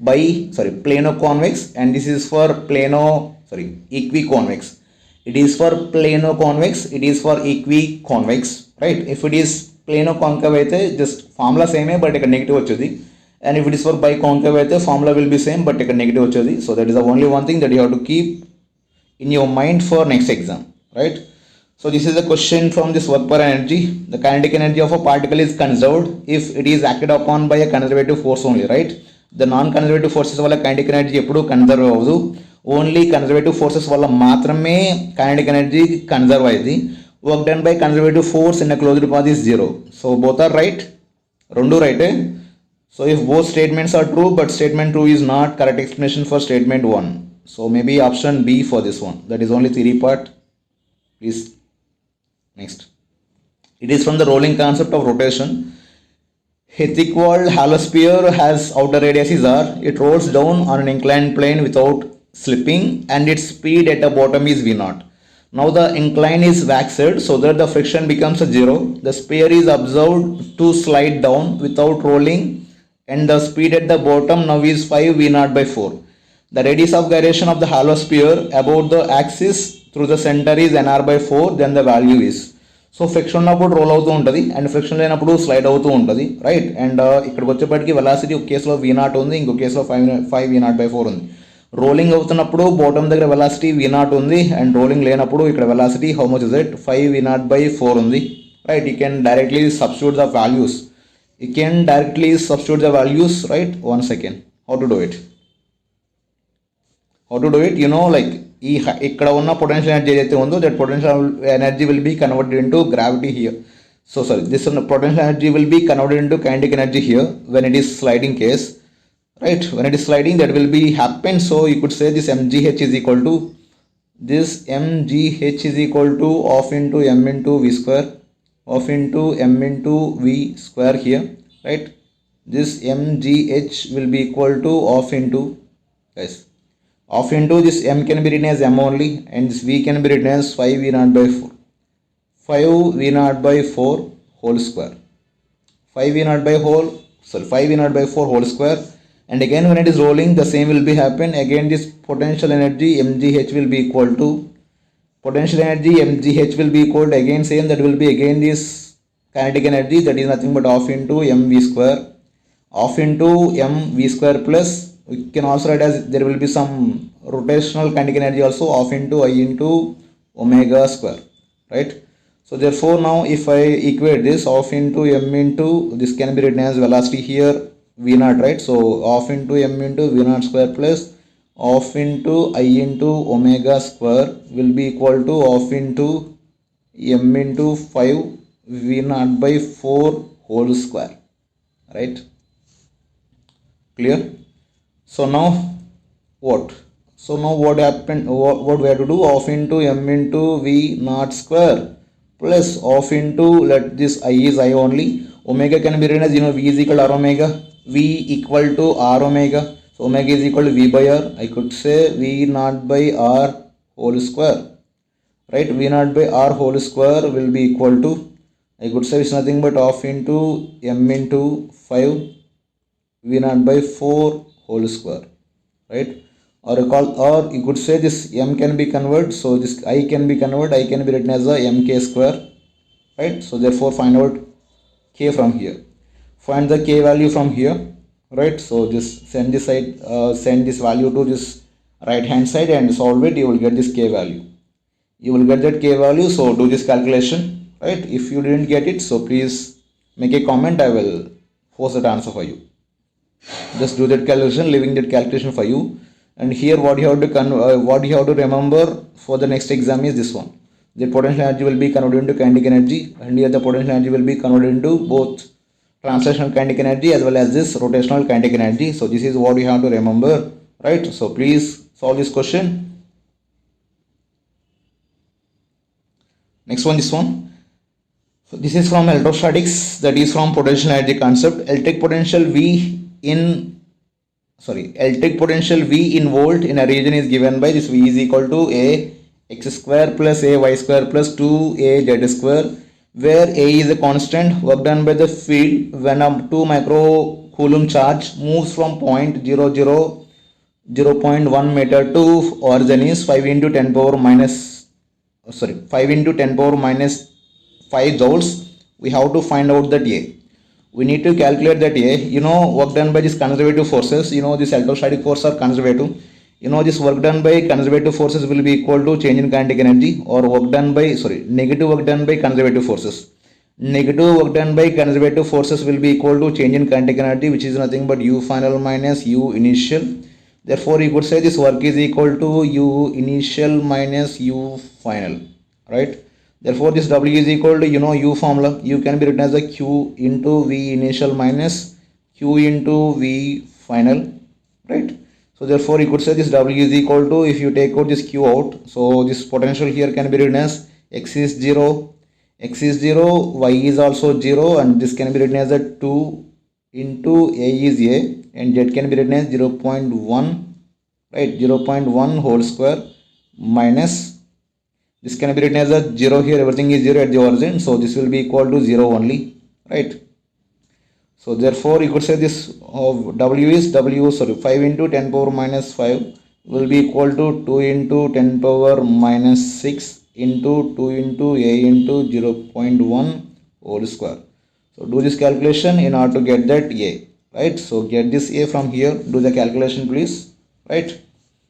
plano-convex, and this is for equiconvex. It is for plano-convex, it is for equiconvex, right? If it is plano-concave aithe just formula same but ikkada negative vachudi, and if it is for biconcave aithe formula will be same but ikkada negative vachudi. So that is the only one thing that you have to keep in your mind for next exam, right? So this is a question from this work per energy. The kinetic energy of a particle is conserved if it is acted upon by a conservative force only, right? The non-conservative forces వల్ల kinetic energy ఎప్పుడు conserve అవ్వదు. Only conservative forces వల్ల మాత్రమే kinetic energy conserve అయ్యింది. Work done by conservative force in closed path is 0. So both are right, రెండు రైటే. So if both statements are true but statement 2 is not correct explanation for statement 1. So maybe option B for this one. That is only theory part. Please Next, it is from the rolling concept of rotation. A thick-walled halosphere has outer radius is r. It rolls down on an inclined plane without slipping, and its speed at the bottom is v naught. Now the incline is waxed so that the friction becomes a zero. The sphere is observed to slide down without rolling, and the speed at the bottom now is 5 v naught by 4. The radius of gyration of the halosphere about the axis through the center is nr by 4. Then the value is, so friction ఉన్నప్పుడు role అవుతూ ఉంటుంది and friction లేనప్పుడు slide అవుతూ ఉంటుంది, right. And ఇక్కడికి వచ్చేప్పటికి velocity ఒక కేసులో v నాట్ ఉంది, ఇంకో కేసులో 5 v నాట్ బై 4 ఉంది. రోలింగ్ అవుతున్నప్పుడు బాటమ్ దగ్గర వెలాసిటీ v నాట్ ఉంది, అండ్ రోలింగ్ లేనప్పుడు ఇక్కడ velocity how much is it 5 v not by 4 ఉంది, right. You can directly substitute the values. Right. 1 second. How to do it? Like ఇక్కడ ఉన్న potential energy ఏదైతే ఉందో that potential energy will be converted into gravity here. This potential energy will be converted into kinetic energy here when it is sliding case, right. When it is sliding, that will be happen. So you could say this mgh is equal to half into m into v square, half into m into v square here, right. This mgh will be equal to half into, guys, half into this m can be written as m only, and this v can be written as 5 v naught by 4. 5 v naught by 4 whole square. 5 v naught by 4 whole square. And again when it is rolling, the same will be happen. Again this potential energy mgh will be equal to again same, that will be again this kinetic energy, that is nothing but half into mv square. Half into mv square plus, we can also write as there will be some rotational kinetic energy also, half into I into omega square, right. So therefore now if I equate this, half into m into, this can be written as velocity here v naught, right. So half into m into v naught square plus half into I into omega square will be equal to half into m into 5 v naught by 4 whole square, right. Clear? So now what happened? What we have to do? Half into m into v naught square plus half into, let this I is I only, omega can be written as, v is equal to r omega, v equal to r omega, so omega is equal to v by r. I could say v naught by r whole square, right. V naught by r whole square will be equal to, I could say it's nothing but half into m into 5 v naught by 4 whole square, right. Or you could say this m can be converted, so this I can be written as a mk square, right. So therefore find out k from here, find the k value from here, right. So just send this value to this right hand side and solve it. You will get this k value, so do this calculation, right. If you didn't get it, so please make a comment, I will force that answer for you. Just do that calculation, leaving that calculation for you. And here what you have to remember for the next exam is this one: the potential energy will be converted into kinetic energy, and here the potential energy will be converted into both translational kinetic energy as well as this rotational kinetic energy. So this is what you have to remember, right. So please solve this question. Next one, this one. So this is from electrostatics, that is from potential energy concept. Electric potential V in volt in a region is given by this, V is equal to a x square plus a y square plus 2a z square, where a is a constant. Work done by the field when a 2 microcoulomb charge moves from point 0.1 meter to origin is 5 into 10 power minus 5 joules. We have to find out that a. We need to calculate that a. Work done by these conservative forces. This electrostatic forces are conservative. This work done by conservative forces will be equal to change in kinetic energy, or negative work done by conservative forces. Negative work done by conservative forces will be equal to change in kinetic energy, which is nothing but u final minus u initial. Therefore you could say this work is equal to u initial minus u final, right. Therefore this w is equal to, u formula, u can be written as a q into v initial minus q into v final, right. So therefore you could say this w is equal to, if you take out this q out, so this potential here can be written as x is 0, X is 0, y is also 0, and this can be written as a 2 into a is a, and z can be written as 0.1, right, 0.1 whole square minus, this can be written as a 0 here, everything is 0 at the origin, so this will be equal to 0 only, right. So therefore you could say this w is 5 into 10 power minus 5 will be equal to 2 into 10 power minus 6 into 2 into a into 0.1 whole square. So do this calculation in order to get that a, right. So get this a from here, do the calculation please, right.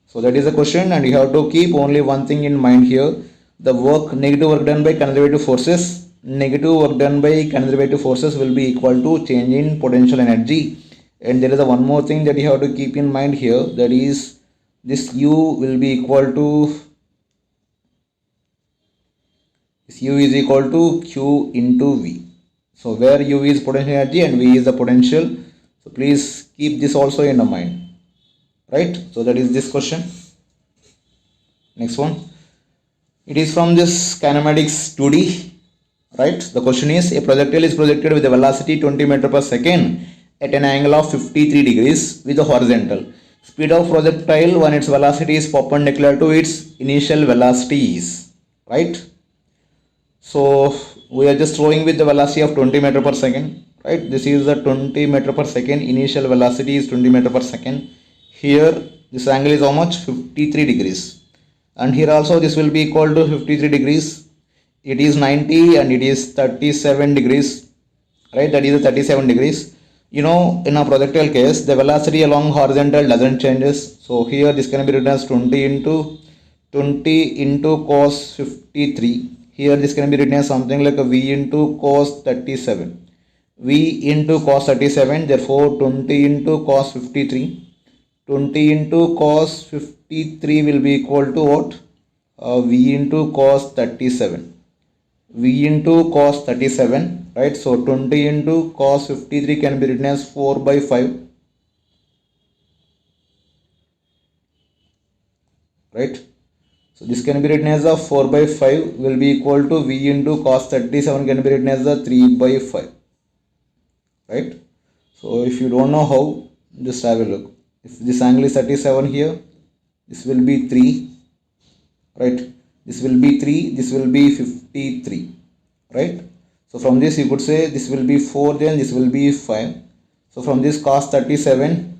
So that is the question, and you have to keep only one thing in mind here. The negative work done by conservative forces, negative work done by conservative forces will be equal to change in potential energy. And there is a one more thing that you have to keep in mind here, that is this u will be equal to, this u is equal to q into v. So where u is potential energy and v is the potential, so please keep this also in the mind, right. So that is this question. Next one, it is from this kinematics 2D, right. The question is, a projectile is projected with a velocity 20 meter per second at an angle of 53 degrees with the horizontal. Speed of projectile when its velocity is perpendicular to its initial velocity is, right. So we are just throwing with the velocity of 20 meter per second, right. This is the 20 meter per second, initial velocity is 20 meter per second. Here this angle is how much? 53 degrees. And here also this will be equal to 53 degrees. It is 90 and it is 37 degrees, right. That is 37 degrees. You know, in a projectile case, the velocity along horizontal doesn't changes. So here this can be written as 20 into cos 53. Here this can be written as something like a v into cos 37. V into cos 37, therefore 20 into cos 53. 20 into cos 53 will be equal to what? V into cos 37. V into cos 37, right. So 20 into cos 53 can be written as 4 by 5, right. So this can be written as a 4 by 5 will be equal to v into cos 37 can be written as a 3 by 5, right. So if you don't know how, just have a look. If this angle is 37 here, this will be 3, right. This will be 3, this will be 53, right. So from this you could say this will be 4, then this will be 5. So from this cos 37,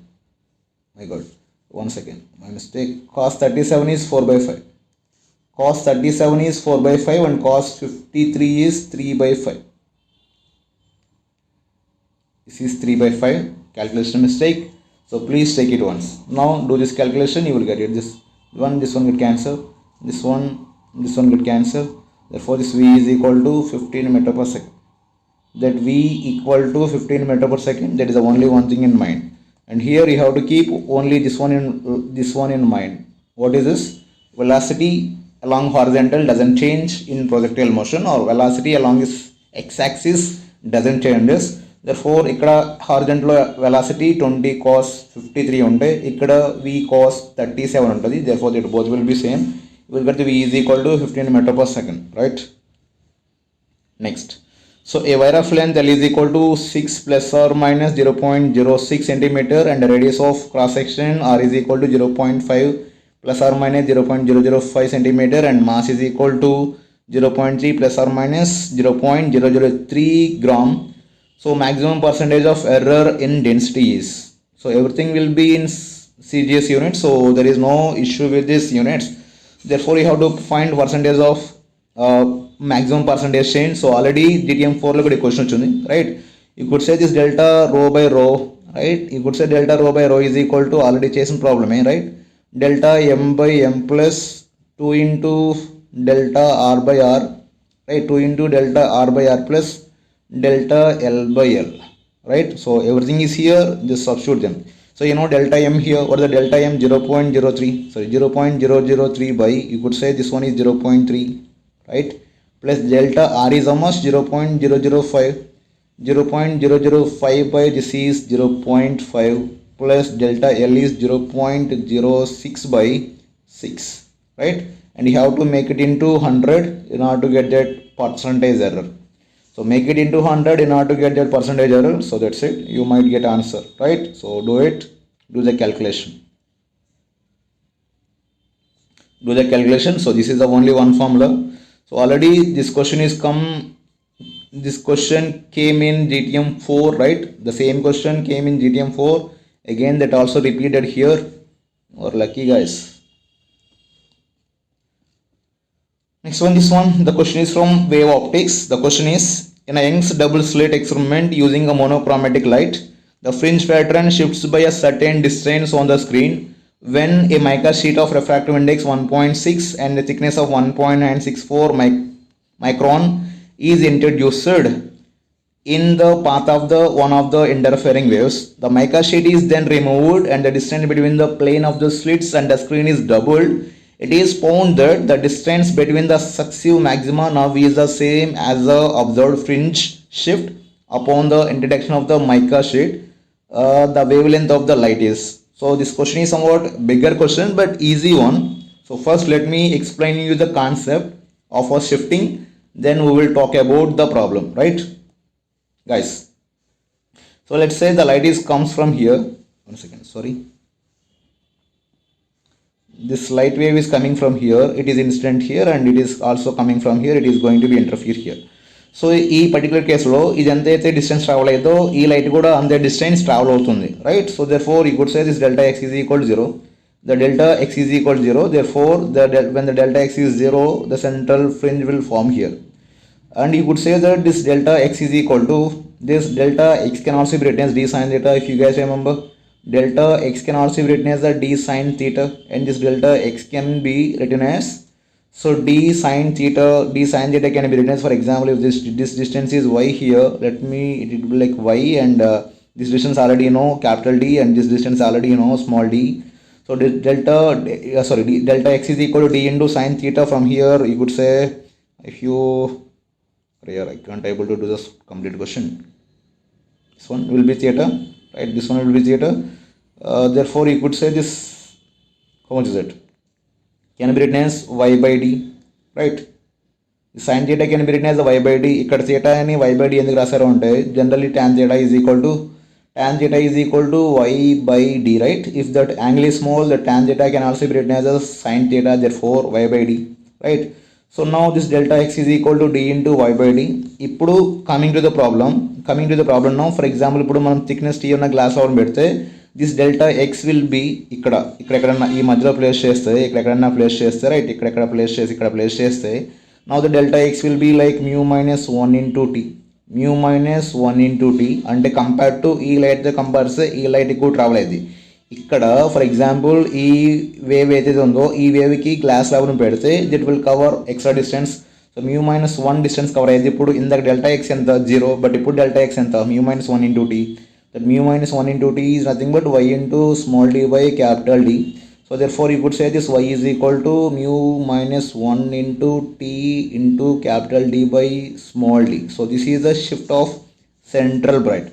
my god, one second, my mistake, cos 37 is 4 by 5. Cos 37 is 4 by 5 and cos 53 is 3 by 5. This is 3 by 5, calculation mistake. So please take it once. Now do this calculation, you will get it. This one get cancelled. This one get cancelled. Therefore this v is equal to 15 meter per second. That v equal to 15 meter per second. That is the only one thing in mind. And here you have to keep only this one in mind. What is this? Velocity along horizontal doesn't change in projectile motion, or velocity along this x-axis doesn't change. Therefore ikkada horizontal velocity 20 cos 53 unte, ikkada v cos 37 untadi. Therefore that both will be same. You will get the v is equal to 15 meter per second, right. Next, so a wire of length L is equal to 6 plus or minus 0.06 centimeter and the radius of cross section R is equal to 0.5 plus or minus 0.005 centimeter and mass is equal to 0.3 plus or minus 0.003 gram. So maximum percentage of error in density is, so everything will be in CGS units, so there is no issue with these units. Therefore you have to find percentage of maximum percentage change. So already DTM4 lo kuda question ochindi, right. You could say this delta rho by rho, right. You could say delta rho by rho is equal to already chesin problem, right. Delta m by m plus 2 into delta r by r, right. 2 into delta r by r plus delta L by L, right. So everything is here, just substitute them. So you know delta m here, what is the delta m? 0.03, sorry 0.003 by, you could say this one is 0.3, right, plus delta r is how much? 0.005. 0.005 by this is 0.5 plus delta L is 0.06 by 6, right. And you have to make it into 100 in order to get that percentage error. So make it into 100 in order to get that percentage error. So that's it. You might get answer, right? So do it. Do the calculation. Do the calculation. So this is the only one formula. So already this question is come. This question came in GTM 4, right? The same question came in GTM 4. Again, that also repeated here. Or lucky guys. Next one, this one. The question is from wave optics. The question is, in a Young's double slit experiment using a monochromatic light, the fringe pattern shifts by a certain distance on the screen when a mica sheet of refractive index 1.6 and the thickness of 1.964 micron is introduced in the path of the one of the interfering waves. The mica sheet is then removed and the distance between the plane of the slits and the screen is doubled. It is found that the distance between the successive maxima now is the same as the observed fringe shift upon the introduction of the mica sheet. The wavelength of the light is. So this question is somewhat bigger question but easy one. So first let me explain you the concept of a shifting, then we will talk about the problem, right guys? So let's say the light is comes from here. 1 second, sorry. This light wave is coming from here, it is incident here and it is also coming from here, it is going to be interfere here. So ఈ particular కేసులో ఇది ఎంతైతే distance travel అయ్యేదో ఈ light కూడా అంతే distance travel అవుతుంది, right? So therefore you could say this delta x is equal to 0. The delta x is equal to 0, therefore when the delta x is 0, the central fringe will form here. And you could say that this delta x is equal to, this delta x can also be written as d sine theta. If you guys remember, delta x can also be written as the d sine theta, and this delta x can be written as, so d sine theta can be written as, for example, if this distance is y here, let me, it will be like y, and this distance already you know capital D, and this distance already you know small d. So this delta x is equal to d into sine theta. From here you could say, if you here I can't able to do this complete question. This one will be theta, right? This one will be theta. Therefore you could say this, how much is it, can be written as y by d, right? The sin theta can be written as y by d. ఇక్కడ theta అని y by d ఎందుకు రాశారు అంటే, generally tan theta is equal to y by d, right? If that angle is small, the tan theta can also be written as a sin theta, therefore y by d, right? So now this delta x is equal to d into y by d. ఇప్పుడు coming to the problem now, for example, ఇప్పుడు మనం thickness t ఉన్న glass hour పెడితే this delta x will be ఇక్కడ ఈ మధ్యలో place చేస్తే, ఇక్కడ ప్లేస్ చేస్తే, రైట్? ఇక్కడ ప్లేస్ చేస్తే now the delta x will be like mu minus 1 into t, అంటే కంపేర్ టు ఈ లైట్ తో కంపేర్ చేస్తే ఈ లైట్ ఎక్కువ ట్రావెల్ అయింది. ఇక్కడ ఫర్ ఎగ్జాంపుల్ ఈ వేవ్ ఏదైతే ఉందో ఈ వేవ్ కి గ్లాస్ లెవెల్ పెడితే that will cover extra distance. So mu minus 1 distance cover అయ్యింది. ఇప్పుడు ఇందాక డెల్టా ఎక్స్ ఎంత 0, బట్ ఇప్పుడు డెల్టా ఎక్స్ ఎంత mu minus 1 into t. That mu minus 1 into t is nothing but y into small d by capital D. So therefore you could say this y is equal to mu minus 1 into t into capital D by small d. So this is the shift of central bright.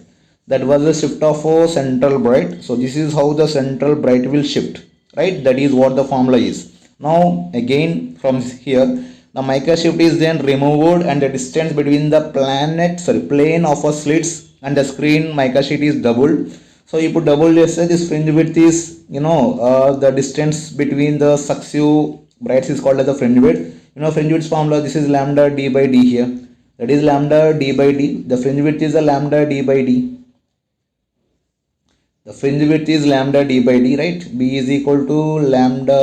That was the shift of central bright. So this is how the central bright will shift, right? That is what the formula is. Now again from here the mica shift is then removed and the distance between the plane of a slits and the screen mica sheet is doubled. So you put double this, this fringe width is the distance between the successive brights is called as the fringe width. Fringe width formula, this is lambda d by d here, that is lambda d by d. The fringe width is a lambda d by d. The fringe width is lambda d by d, right? B is equal to lambda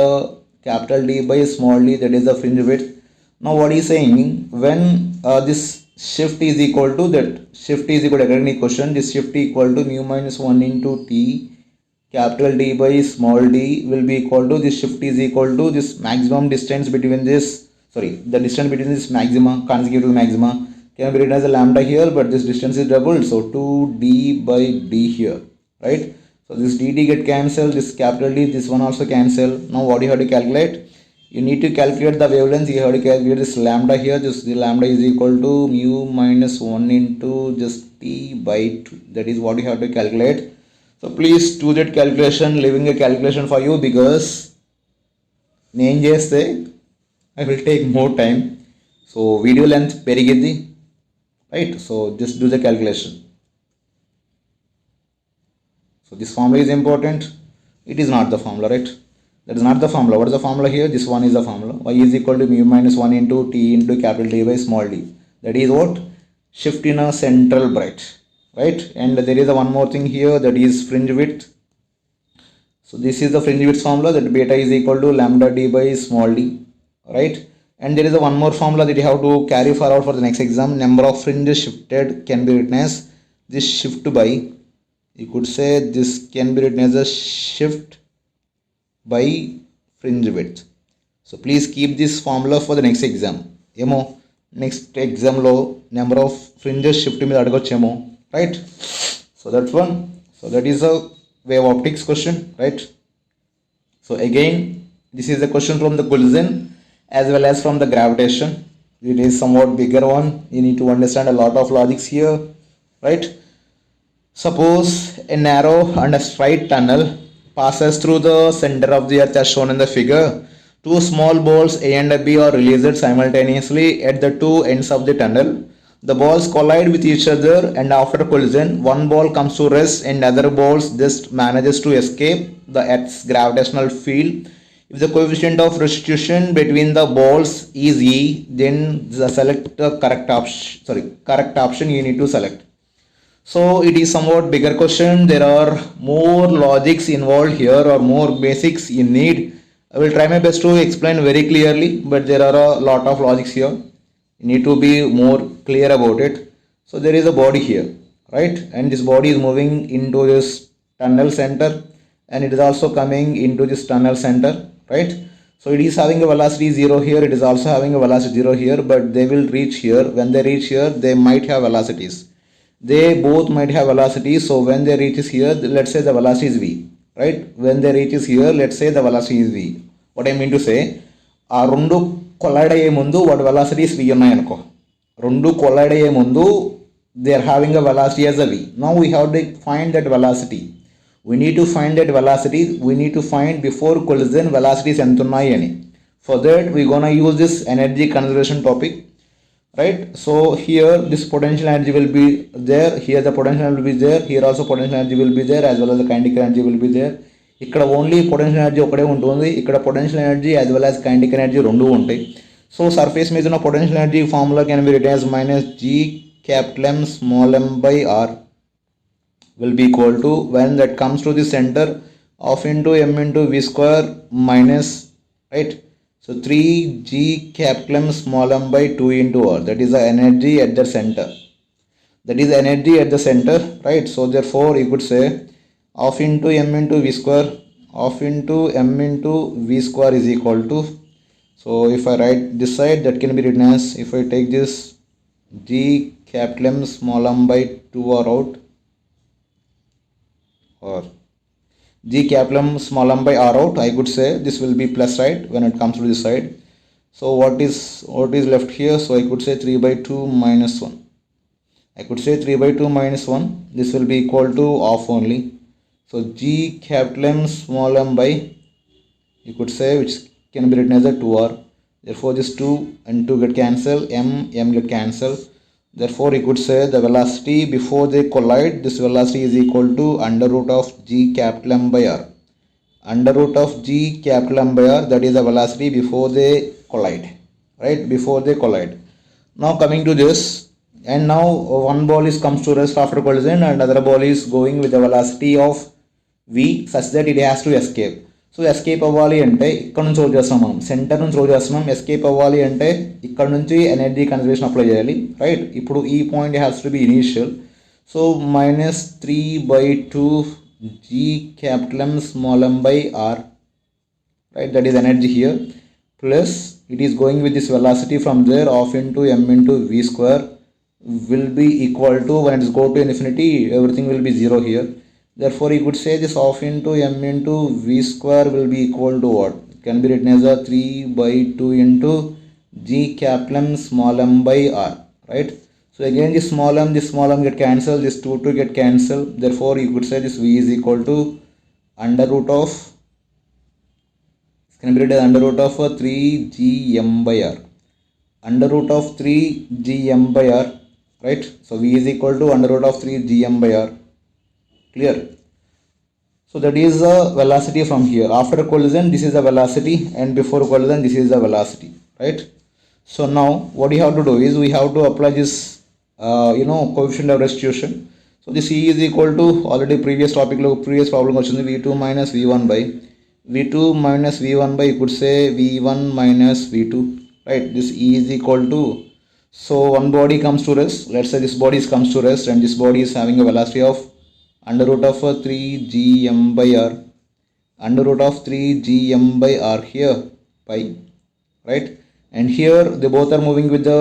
capital D by small d, that is the fringe width. Now what is saying, when this shift is equal to again question, this shift equal to mu minus 1 into t capital D by small d will be equal to, this shift is equal to this maximum distance between this, the distance between this maxima, consecutive maxima can be written as a lambda here, but this distance is doubled, so 2d by d here, right? So this dd get cancelled, this capital D, this one also cancel. Now what you have to calculate, you need to calculate the wavelength. You have to calculate this lambda here, the lambda is equal to mu minus 1 into just t by 2, that is what you have to calculate. So please do that calculation, leaving a calculation for you, because I will take more time. So video length perigiddi, right? So just do the calculation. So this formula is important. It is not the formula, right? That is not the formula. What is the formula here? This one is the formula. Y is equal to mu minus 1 into T into capital T by small d. That is what? Shift in a central bright, right? And there is a one more thing here, that is fringe width. So this is the fringe width formula, that beta is equal to lambda d by small d, right? And there is a one more formula that you have to carry forward for the next exam. Number of fringes shifted can be written as this shift by, you could say this can be written as a shift by fringe width. So please keep this formula for the next exam. Emo next exam lo number of fringes shift మీద అడగొచ్చేమో, right? So that's one. So that is a wave optics question, right? So again, this is a question from the collision as well as from the gravitation. It is somewhat bigger one. You need to understand a lot of logics here, right? Suppose a narrow and a straight tunnel passes through the center of the earth as shown in the figure. Two small balls A and B are released simultaneously at the two ends of the tunnel. The balls collide with each other, and after collision, one ball comes to rest and other balls just manages to escape the Earth's gravitational field. If the coefficient of restitution between the balls is E, then select the correct option you need to select. So it is somewhat bigger question. There are more logics involved here, or more basics you need. I will try my best to explain very clearly, but there are a lot of logics here. You need to be more clear about it. So there is a body here, right? And this body is moving into this tunnel center, and it is also coming into this tunnel center, right? So it is having a velocity 0 here, it is also having a velocity 0 here, but they will reach here. When they reach here, they might have velocities. They both might have velocities. So when they reaches here, let's say the velocity is v, right? When they reaches here, let's say the velocity is v. What I mean to say, ఆ రెండు collide అయ్యే ముందు వాటి velocities v ఉన్నాయనుకో, రెండు collide అయ్యే ముందు they are having a velocity as a v. Now we have to find that velocity. We need to find that velocity. We need to find before collision velocities ఎంత ఉన్నాయి అని. For that we gonna use this energy conservation topic, right? So here this potential energy will be there, here the potential energy will be there, here also potential energy will be there, as well as the kinetic energy will be there. ఇక్కడ only potential energy ఒకటే ఉంటుంది, ఇక్కడ potential energy as well as kinetic energy రెండు ఉంటాయి. So surface మీద ఉన్న potential energy formula can be written as minus G capital M small m by R will be equal to, when that comes to the center, of into m into v square minus, right? So 3g capital M small m by 2 into r. That is the energy at the center. That is energy at the center, right? So therefore you could say of into m into v square, of into m into v square is equal to, so if I write this side, that can be written as, if I take this g capital M small m by 2r out, or g capital M small m by r out, I could say this will be plus side when it comes to this side. So what is left here? So I could say 3 by 2 minus 1. I could say 3 by 2 minus 1. This will be equal to half only. So g capital M small m by, you could say, which can be written as a 2r. Therefore this 2 and 2 get cancelled, m get cancelled. Therefore you could say the velocity before they collide, this velocity is equal to under root of g capital M by r. Under root of g capital M by r, that is the velocity before they collide, right? Before they collide. Now coming to this, and now one ball comes to rest after collision, and other ball is going with the velocity of v such that it has to escape. So escape అవ్వాలి అంటే ఇక్కడ నుంచి role చేస్తున్నాం, మనం centre నుంచి role చేస్తున్నాం. Escape అవ్వాలి అంటే ఇక్కడ నుంచి ఎనర్జీ కన్జర్వేషన్ అప్లై చేయాలి, రైట్? ఇప్పుడు ఈ point has to be initial. So minus 3 by 2 g capital M small m by r, right? That is energy here, plus it is going with this velocity from there, of into m into v square will be equal to, when it go to infinity, everything will be 0 here. Therefore you could say this of into m into v square will be equal to what? It can be written as a 3 by 2 into g capital M small m by r, right? So again this small m get cancelled, this 2 get cancelled. Therefore you could say this v is equal to under root of, it can be written as under root of 3 g m by r. under root of 3 gm by r, right? So v is equal to under root of 3 gm by r. Clear? So that is the velocity from here. After collision, this is the velocity, and before collision, this is the velocity, right? So now what we have to do is we have to apply this coefficient of restitution. So this E is equal to already previous topic lo previous problem వచ్చింది v2 minus v1 by v2 minus v1 by you could say v1 minus v2, right? This E is equal to, so one body comes to rest. Let's say this body comes to rest, and this body is having a velocity of under root of 3 gm by r, under root of 3 gm by r here pi, right? And here they both are moving with the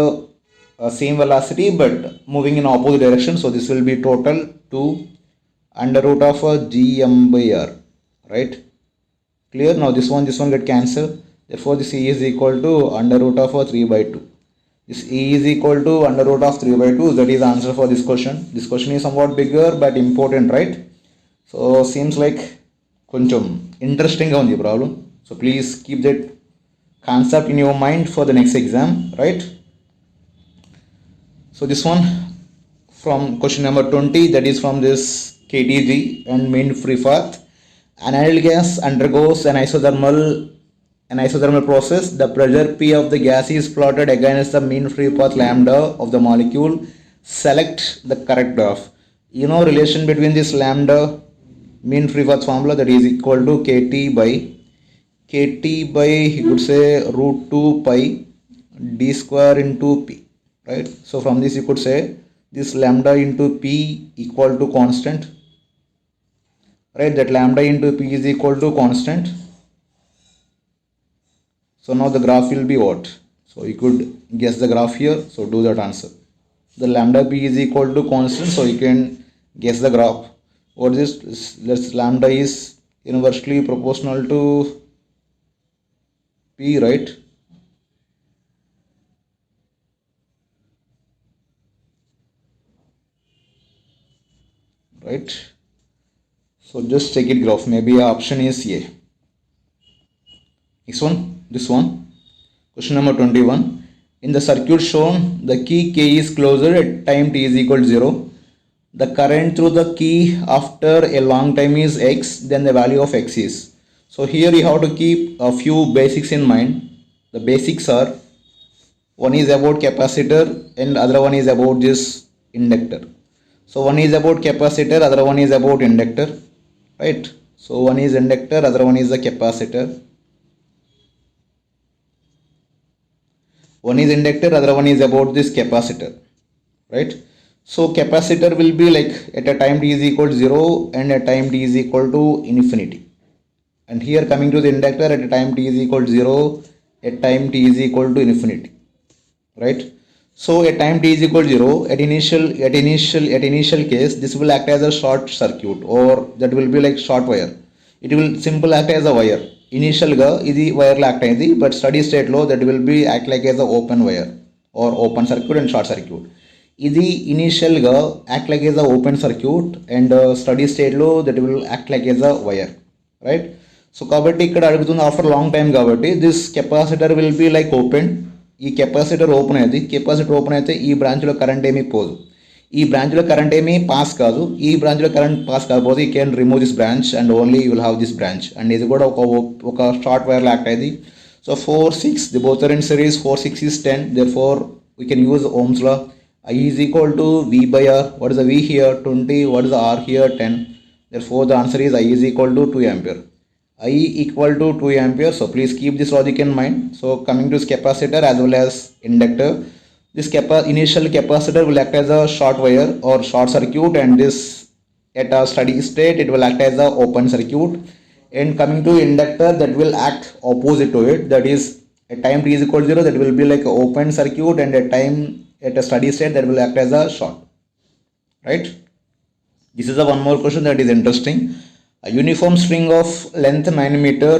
same velocity but moving in opposite direction, so this will be total 2 under root of gm by r, right? Clear? Now this one get cancelled, therefore this E is equal to under root of 3 by 2. This E is equal to under root of 3 by 2. That is the answer for this question. This question is somewhat bigger but important, right? So seems like koncham interesting ga undi problem. So please keep that concept in your mind for the next exam, right? So this one from question number 20, that is from this KTG and mean free path. An ideal gas undergoes an isothermal process. The pressure P of the gas is plotted against the mean free path lambda of the molecule. Select the correct graph. You know relation between this lambda mean free path formula, that is equal to KT by you could say root 2 pi d square into P, right? So from this you could say this lambda into P equal to constant, right? That lambda into P is equal to constant. So now the graph will be what? So you could guess the graph here, so do that answer. The lambda P is equal to constant, so you can guess the graph. What is this? Let's lambda is inversely proportional to P, right? Right? So just check it graph, maybe option is A. Next one, this one, question number 21. In the circuit shown, the key K is closer at time t is equal to 0. The current through the key after a long time is x, then the value of x is. So here you have to keep a few basics in mind. The basics are, one is about capacitor and other one is about this inductor. So one is about capacitor, other one is about inductor, right? So one is inductor, other one is the capacitor. One is inductor, other one is about this capacitor, right? So capacitor will be like at a time t is equal to 0 and at time t is equal to infinity. And here coming to the inductor, at a time t is equal to 0, at time t is equal to infinity, right? So at time t is equal to 0, at initial case, this will act as a short circuit, or that will be like short wire. It will simple act as a wire. Initial ga idi wire la act ayindi, but steady state lo that will be act like as a open wire or open circuit and short circuit. Idi initial ga act like as a open circuit, and steady state lo that will act like as a wire, right? So kabatti ikkada adugutundi after long time kabatti this capacitor will be like open. ఈ capacitor open అయితే ఈ బ్రాంచ్లో current ఏమీ పోదు, ఈ బ్రాంచ్లో current ఏమీ pass కాదు, ఈ బ్రాంచ్లో కరెంట్ పాస్ కాకపోతే you can remove this branch and only you will have this branch. And ఇది కూడా ఒక షార్ట్ వైర్లో యాక్ట్ అయింది. So 4, 6 the both are in series. 4, 6 is 10. Therefore we can use Ohm's law. I is equal to V by R. What is the V here? 20. What is the R here? 10. Therefore the answer is I is equal to 2 ampere. I equal to 2 ampere. So please keep this logic in mind. So coming to this capacitor as well as inductor, this initial capacitor will act as a short wire or short circuit, and this at a steady state it will act as a open circuit. And coming to inductor, that will act opposite to it, that is at time t is equal to 0 that will be like an open circuit, and at a steady state that will act as a short, right? This is a one more question that is interesting. A uniform string of length 9 meter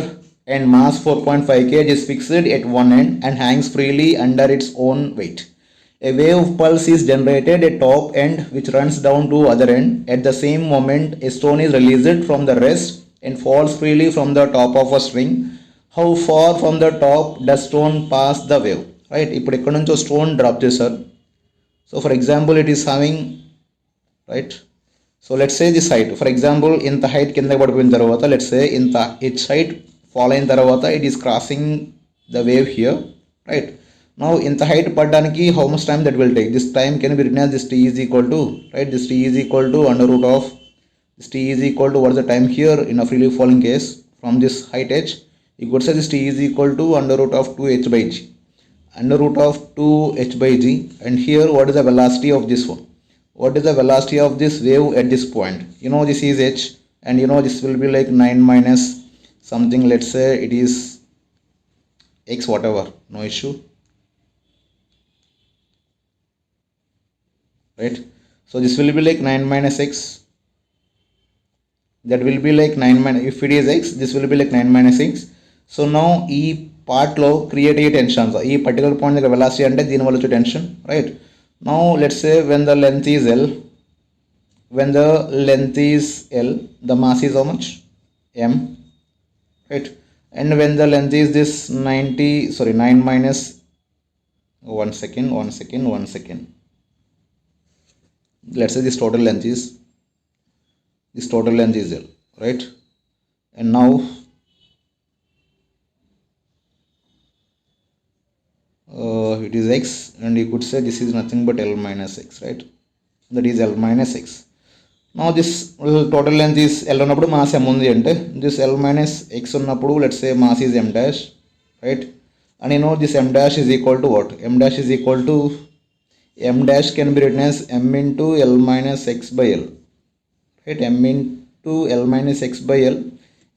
and mass 4.5 kg is fixed at one end and hangs freely under its own weight. A wave pulse is generated at top end which runs down to other end. At the same moment, a stone is released from the rest and falls freely from the top of a string. How far from the top does stone pass the wave? right? ఇప్పుడు ఎక్కడ నుంచో stone drop చేశారు. So for example it is having, right, so let's say this height, for example ఇంత height కింద పడిపోయిన తర్వాత let's say ఇంత H height fall అయిన తర్వాత it is crossing the wave here, right. Now ఇంత హైట్ పడడానికి how much time that will take? This time can be written as this T is equal to, right, this T is equal to under root of, this t is equal to, what is the time here in a freely falling case from this height h? You could say this t is equal to under root of 2h by g, under root of 2h by g. And here what is the velocity of this one? What is the velocity of this wave at this point? You know this is h, and you know this will be like 9 minus something, let's say it is x whatever, no issue, right? So this will be like 9 minus x, that will be like 9 minus, if it is x, this will be like 9 minus x. So now ఈ పార్ట్లో create అయ్యే tensions, ఈ particular point దగ్గర velocity అంటే దీనివల్ల వచ్చే tension, right. Now let's say when the length is L, when the length is L, the mass is how much? M, right? And when the length is this 9 minus, one second, let's say this total length is L, right? And now it is x, and you could say this is nothing but L minus x, right? That is L minus x. Now this total length is L ఉన్నప్పుడు mass m ఉంది అంటే this L minus x ఉన్నప్పుడు let's say mass is m dash, right? And you know this m dash is equal to what? M dash is equal to, m dash can be written as m into L minus x by L, right? M into L minus x by L.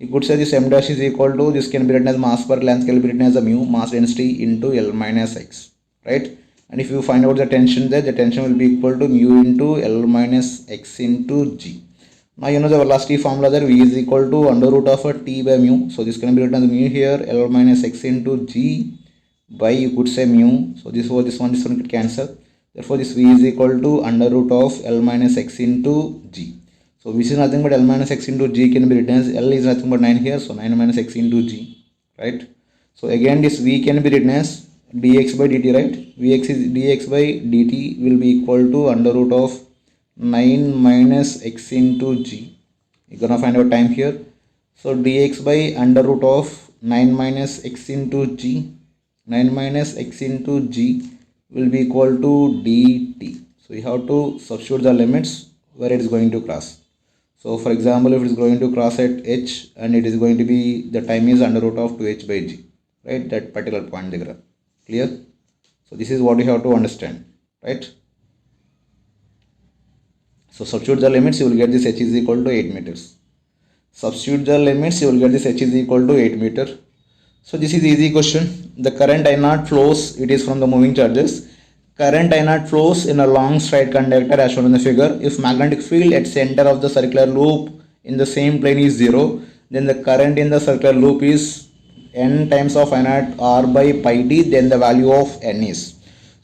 You could say this m dash is equal to, this can be written as mass per length can be written as a mu, mass density into L minus x, right? And if you find out the tension there, the tension will be equal to mu into L minus x into g. Now you know the velocity formula there, v is equal to under root of a t by mu. So this can be written as mu here, L minus x into g by, you could say, mu. So this one could cancel. Therefore this v is equal to under root of L minus x into g. So which is nothing but L minus x into g can be written as, L is nothing but 9 here, so 9 minus x into g, right? So again this v can be written as dx by dt, right? Dx by dt will be equal to under root of 9 minus x into g. You're gonna find out time here. So dx by under root of 9 minus x into g, 9 minus x into g will be equal to dt. So you have to substitute the limits where it is going to cross. So for example, if it is going to cross at h and it is going to be, the time is under root of 2h by g, right? That particular point there. Clear? So this is what you have to understand, right? So substitute the limits, you will get this h is equal to 8 meters. Substitute the limits, you will get this h is equal to 8 meter. So this is easy question. The current I naught flows, it is from the moving charges. Current I naught flows in a long straight conductor as shown in the figure. If magnetic field at center of the circular loop in the same plane is 0, then the current in the circular loop is n times of I naught r by pi d, then the value of n is.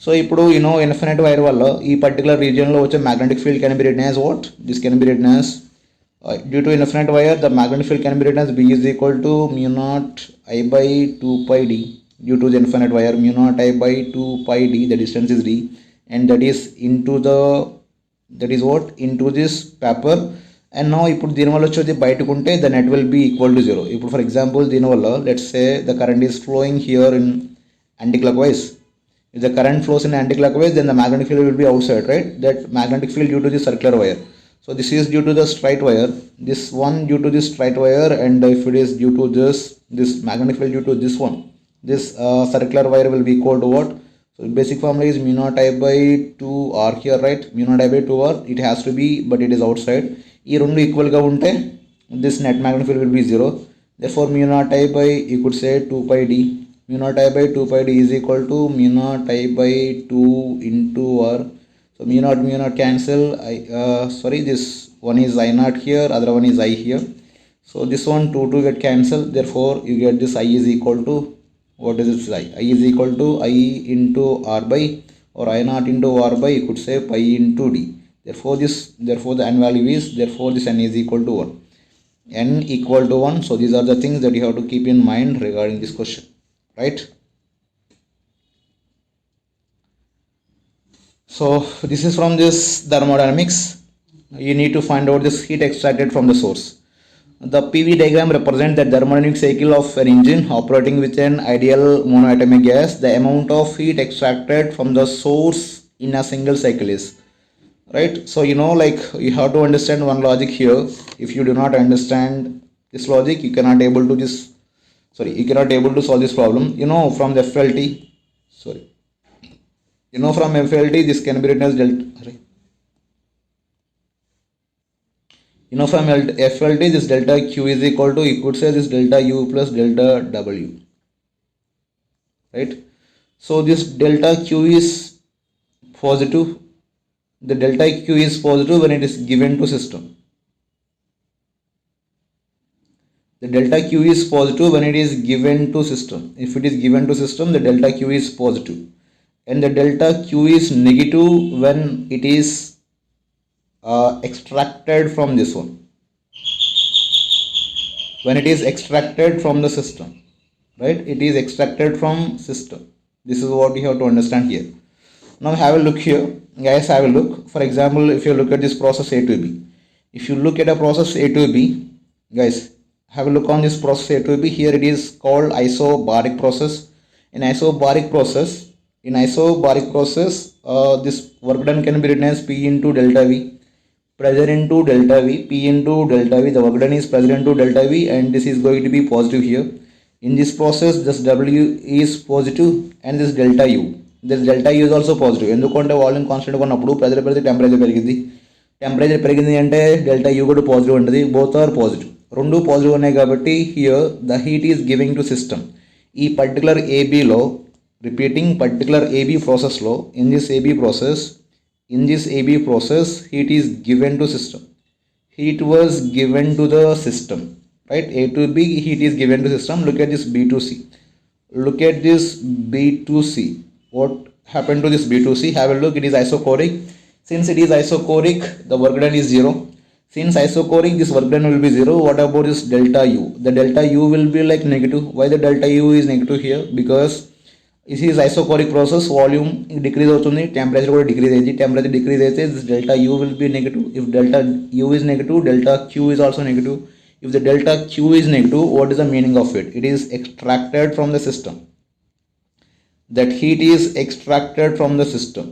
So ఇప్పుడు you know infinite wire వల్ల ఈ particular region లో వచ్చే magnetic field can be written as what? This can be written as, due to infinite wire the magnetic field can be written as B is equal to mu naught I by 2 pi d. Due to the infinite wire, mu naught I by 2 pi d, the distance is d, and that is into the, that is what, into this paper. And now ఇప్పుడు దీనివల్ల వచ్చేది బయటకు ఉంటే the net will be equal to 0. ఇప్పుడు for example దీనివల్ల let's say the current is flowing here in anticlockwise. If the current flows in anticlockwise, then the magnetic field will be outside, right? That magnetic field due to the circular wire. So this is due to the straight wire, this one due to this straight wire, and if it is due to this magnetic field due to this one, this circular wire will be equal to what? So basic formula is mu naught I by 2 r here, right? Mu naught I by 2 r, it has to be, but it is outside. ఈ రెండు equal గా ఉంటే this net magnetic field will be 0. Therefore mu naught I by, you could say, 2 pi d. Mu naught I by 2 pi d is equal to mu naught I by 2 into r. So mu naught cancel. This one is I naught here, other one is I here. So this one 2 get cancelled. Therefore you get this I is equal to, what is this I? I is equal to I into r by, or I naught into r by, you could say, pi into d. Therefore the n value is, therefore this n is equal to 1. N equal to 1. So these are the things that you have to keep in mind regarding this question, right? So this is from this thermodynamics. You need to find out this heat extracted from the source. The PV diagram represents the thermodynamic cycle of an engine operating with an ideal monoatomic gas. The amount of heat extracted from the source in a single cycle is, right? So like you have to understand one logic here. If you do not understand this logic, you cannot able to solve this problem. From the FLT, sorry, from FLT this can be written as delta, sorry. From FLT, this delta Q is equal to, you could say this delta U plus delta W, right? So this delta Q is positive. The delta Q is positive when it is given to system. The delta Q is positive when it is given to system. If it is given to system, the delta Q is positive. And the delta Q is negative when it is extracted from this one. When it is extracted from the system, right? It is extracted from system. This is what you have to understand here. Now have a look here, guys. Have a look. For example, if you look at this process A to B, if you look at a process A to B, guys, have a look on this process A to B. Here it is called isobaric process. In isobaric process, this work done can be written as P into delta V. Pressure into delta V, P into delta V, the work done is pressure into delta V, and this is going to be positive here. In this process, this W is positive and this delta U. This delta U is also positive. ఎందుకంటే volume constant ఉన్నప్పుడు pressure పెరిగితే temperature పెరిగింది. Temperature పెరిగింది అంటే delta U కూడా positive ఉంటుంది. Both are positive. రెండు positive ఉన్నాయి కాబట్టి here the heat is giving to system. ఈ పర్టికులర్ ఏబీలో, రిపీటింగ్ పర్టికులర్ ఏబీ ప్రాసెస్లో, in this AB process, heat is given to system. Heat was given to the system, right? A to B, heat is given to system. Look at this B to C. What happened to this B to C? Have a look. It is isochoric. Since it is isochoric, the work done is 0. Since isochoric, this work done will be 0. What about this delta U? The delta U will be like negative. Why the delta U is negative here? Because this is isochoric process, volume decrease అవుతుంది, temperature కూడా decrease అయింది. Temperature decrease అయితే this delta U will be negative. If delta U is negative, delta Q is also negative. If the delta Q is negative, what is the meaning of it? It is extracted from the system. That heat is extracted from the system.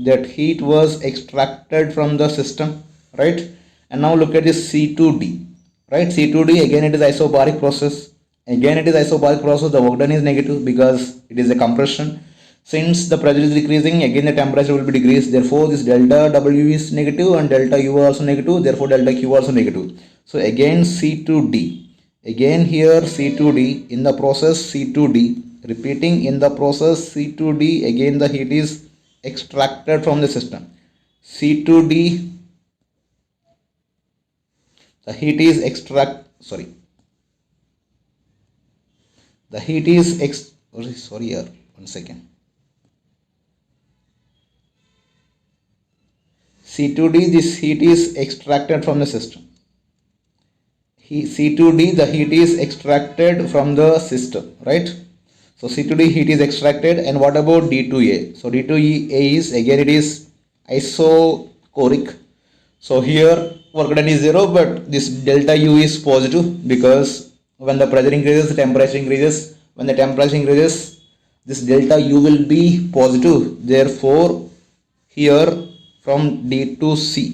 That heat was extracted from the system, right? And now look at this C2D, right? C2D, again it is isobaric process. The work done is negative because it is a compression. Since the pressure is decreasing, again the temperature will be decreased. Therefore, this delta W is negative and delta U also negative. Therefore, delta Q also negative. So again C2D. Again here C2D in the process C2D. Repeating, in the process C2D, again the heat is extracted from the system. C2D, the heat is C2D, this heat is extracted from the system. C2D, the heat is extracted from the system, right? So C2D heat is extracted. And what about D2A? So D2A is, again it is isochoric. So here work done is 0, but this delta U is positive because when the pressure increases, the temperature increases. When the temperature increases, this delta U will be positive. Therefore, here from D2A,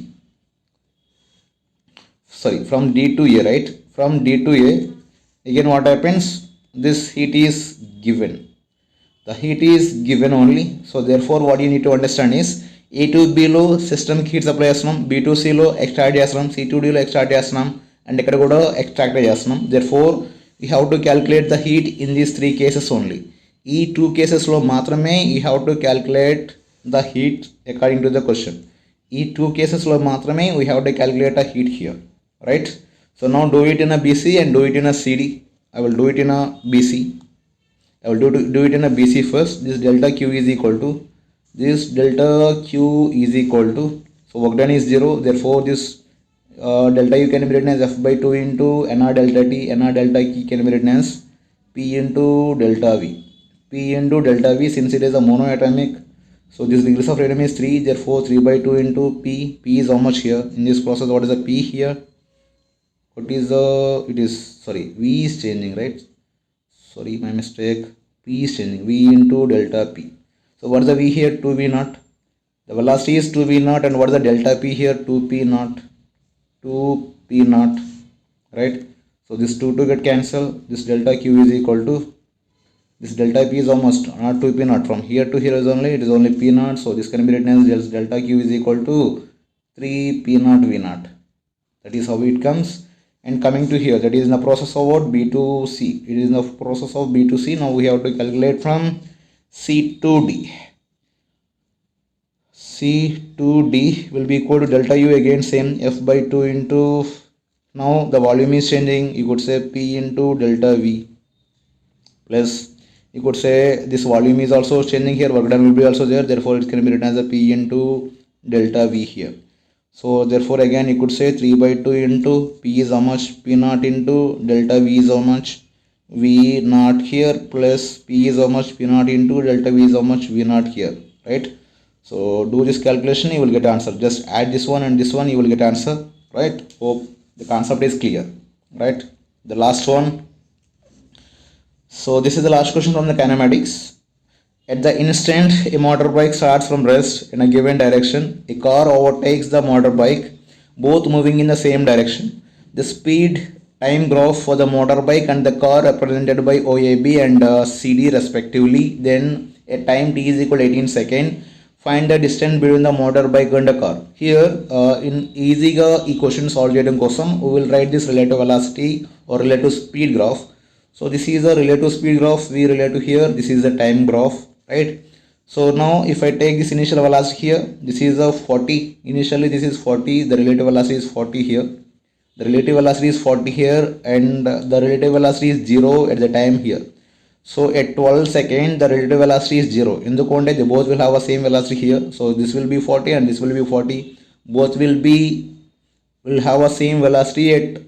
right? From D2A, again what happens? This heat is given. The heat is given only. So therefore, what you need to understand is A to B లో system heat supply చేస్తున్నాం, B to C లో extract చేస్తున్నాం, C2D లో extract చేస్తున్నాం, and ఇక్కడ కూడా extract చేస్తున్నాం. therefore you have to calculate the heat in these 3 cases only. ఈ 2 కేసెస్లో మాత్రమే you have to calculate the heat according to the question. ఈ 2 కేసెస్లో మాత్రమే we have to calculate a heat here, right? So now do it in a BC and do it in a CD. I will do it in a BC. I will do it in a BC first. This delta Q is equal to, so work done is 0. Therefore, this delta U can be written as F by 2 into NR delta T. NR delta T can be written as P into delta V. Since it is a monoatomic, So this degrees of freedom is 3, therefore 3 by 2 into P. P is how much here? In this process, what is the P here? What is the, it is, sorry, V is changing, right? Sorry, my mistake. P is changing, V into delta P. So what is the V here? 2V naught. The velocity is 2V naught, and what is the delta P here? 2P naught. 2P naught, right? So this 2 get cancelled. This delta Q is equal to, this delta P is almost not 2P naught. From here to here is only, it is only P naught. So this can be written as delta Q is equal to 3P naught V naught. That is how it comes. And coming to here, that is in the process of what? B to C. It is in the process of B to C. Now we have to calculate from C to D. C to D will be equal to delta U, again same, F by 2 into, now the volume is changing, you could say P into delta V, plus you could say this volume is also changing here, work done will be also there, therefore it can be written as a P into delta V here. So therefore again you could say 3 by 2 into P is how much? P naught into delta V is how much? V naught here, plus P is how much? P naught into delta V is how much? V naught here, right? So do this calculation, you will get answer. Just add this one and this one, you will get answer, right? Hope the concept is clear, right? The last one. So this is the last question from the kinematics. At the instant a motorbike starts from rest in a given direction, a car overtakes the motorbike, both moving in the same direction. The speed time graph for the motorbike and the car represented by OAB and CD respectively. Then at time t is equal to 18 seconds. Find the distance between the motorbike and the car. Here in easy equation solve cheyadam kosam we will write this relative velocity or relative speed graph. So this is a relative speed graph we relate to here. This is the time graph, right? So now if I take this initial velocity here, this is a 40. Initially this is 40. The relative velocity is 40 here. The relative velocity is 40 here, and the relative velocity is 0 at the time here. So at 12 seconds, the relative velocity is 0. In the context, they both will have the same velocity here. So this will be 40 and this will be 40. Both will have a same velocity at,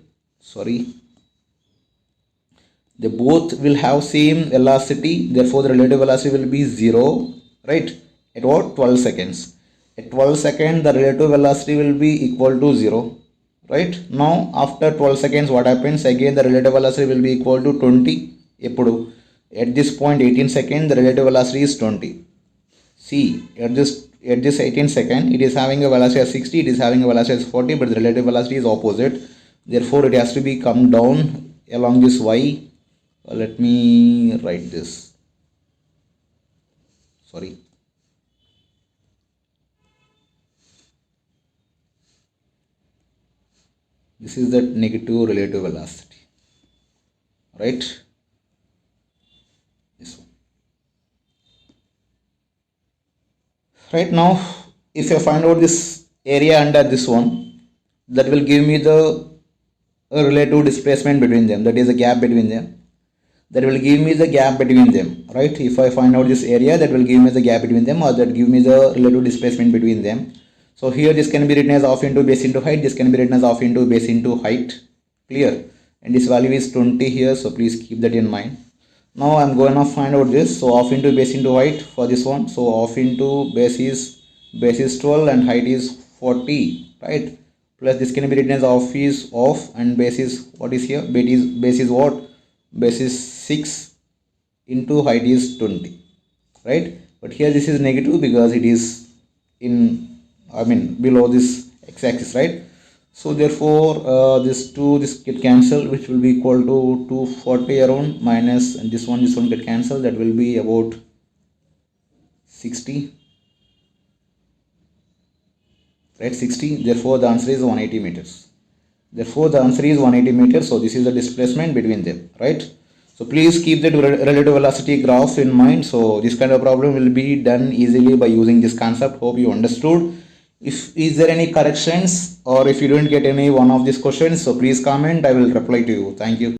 they both will have same velocity. Therefore, the relative velocity will be 0, right? At what? 12 seconds. At 12 seconds, the relative velocity will be equal to 0, right? Now, after 12 seconds, what happens? Again, the relative velocity will be equal to 20. At this point 18 seconds, the relative velocity is 20. See, at this 18 second, it is having a velocity as 60, it is having a velocity as 40, but the relative velocity is opposite. Therefore, it has to be come down along this y. Let me write this. This is that negative relative velocity, right? This one. Right now, if I find out this area under this one, that will give me the relative displacement between them, that is a gap between them. That will give me the gap between them, right? If I find out this area, that will give me the gap between them, or that give me the relative displacement between them. So here this can be written as half into base into height, this can be written as half into base into height, clear? And this value is 20 here, so please keep that in mind. Now I'm going to find out this, so half into base into height for this one, so half into base is 12 and height is 40, right? Plus this can be written as half is off and base is, what is here? Base is what? Base is 6 into height is 20, right? But here this is negative because it is below this x-axis, right? So therefore this get cancelled, which will be equal to 240 around, minus, and this one get cancelled, that will be about 60, right? 60. Therefore the answer is 180 meters. Therefore the answer is 180 meters. So this is the displacement between them, right? So please keep that relative velocity graph in mind. So this kind of problem will be done easily by using this concept. Hope you understood. If is there any corrections, or if you didn't get any one of these questions, so please comment, I will reply to you. Thank you.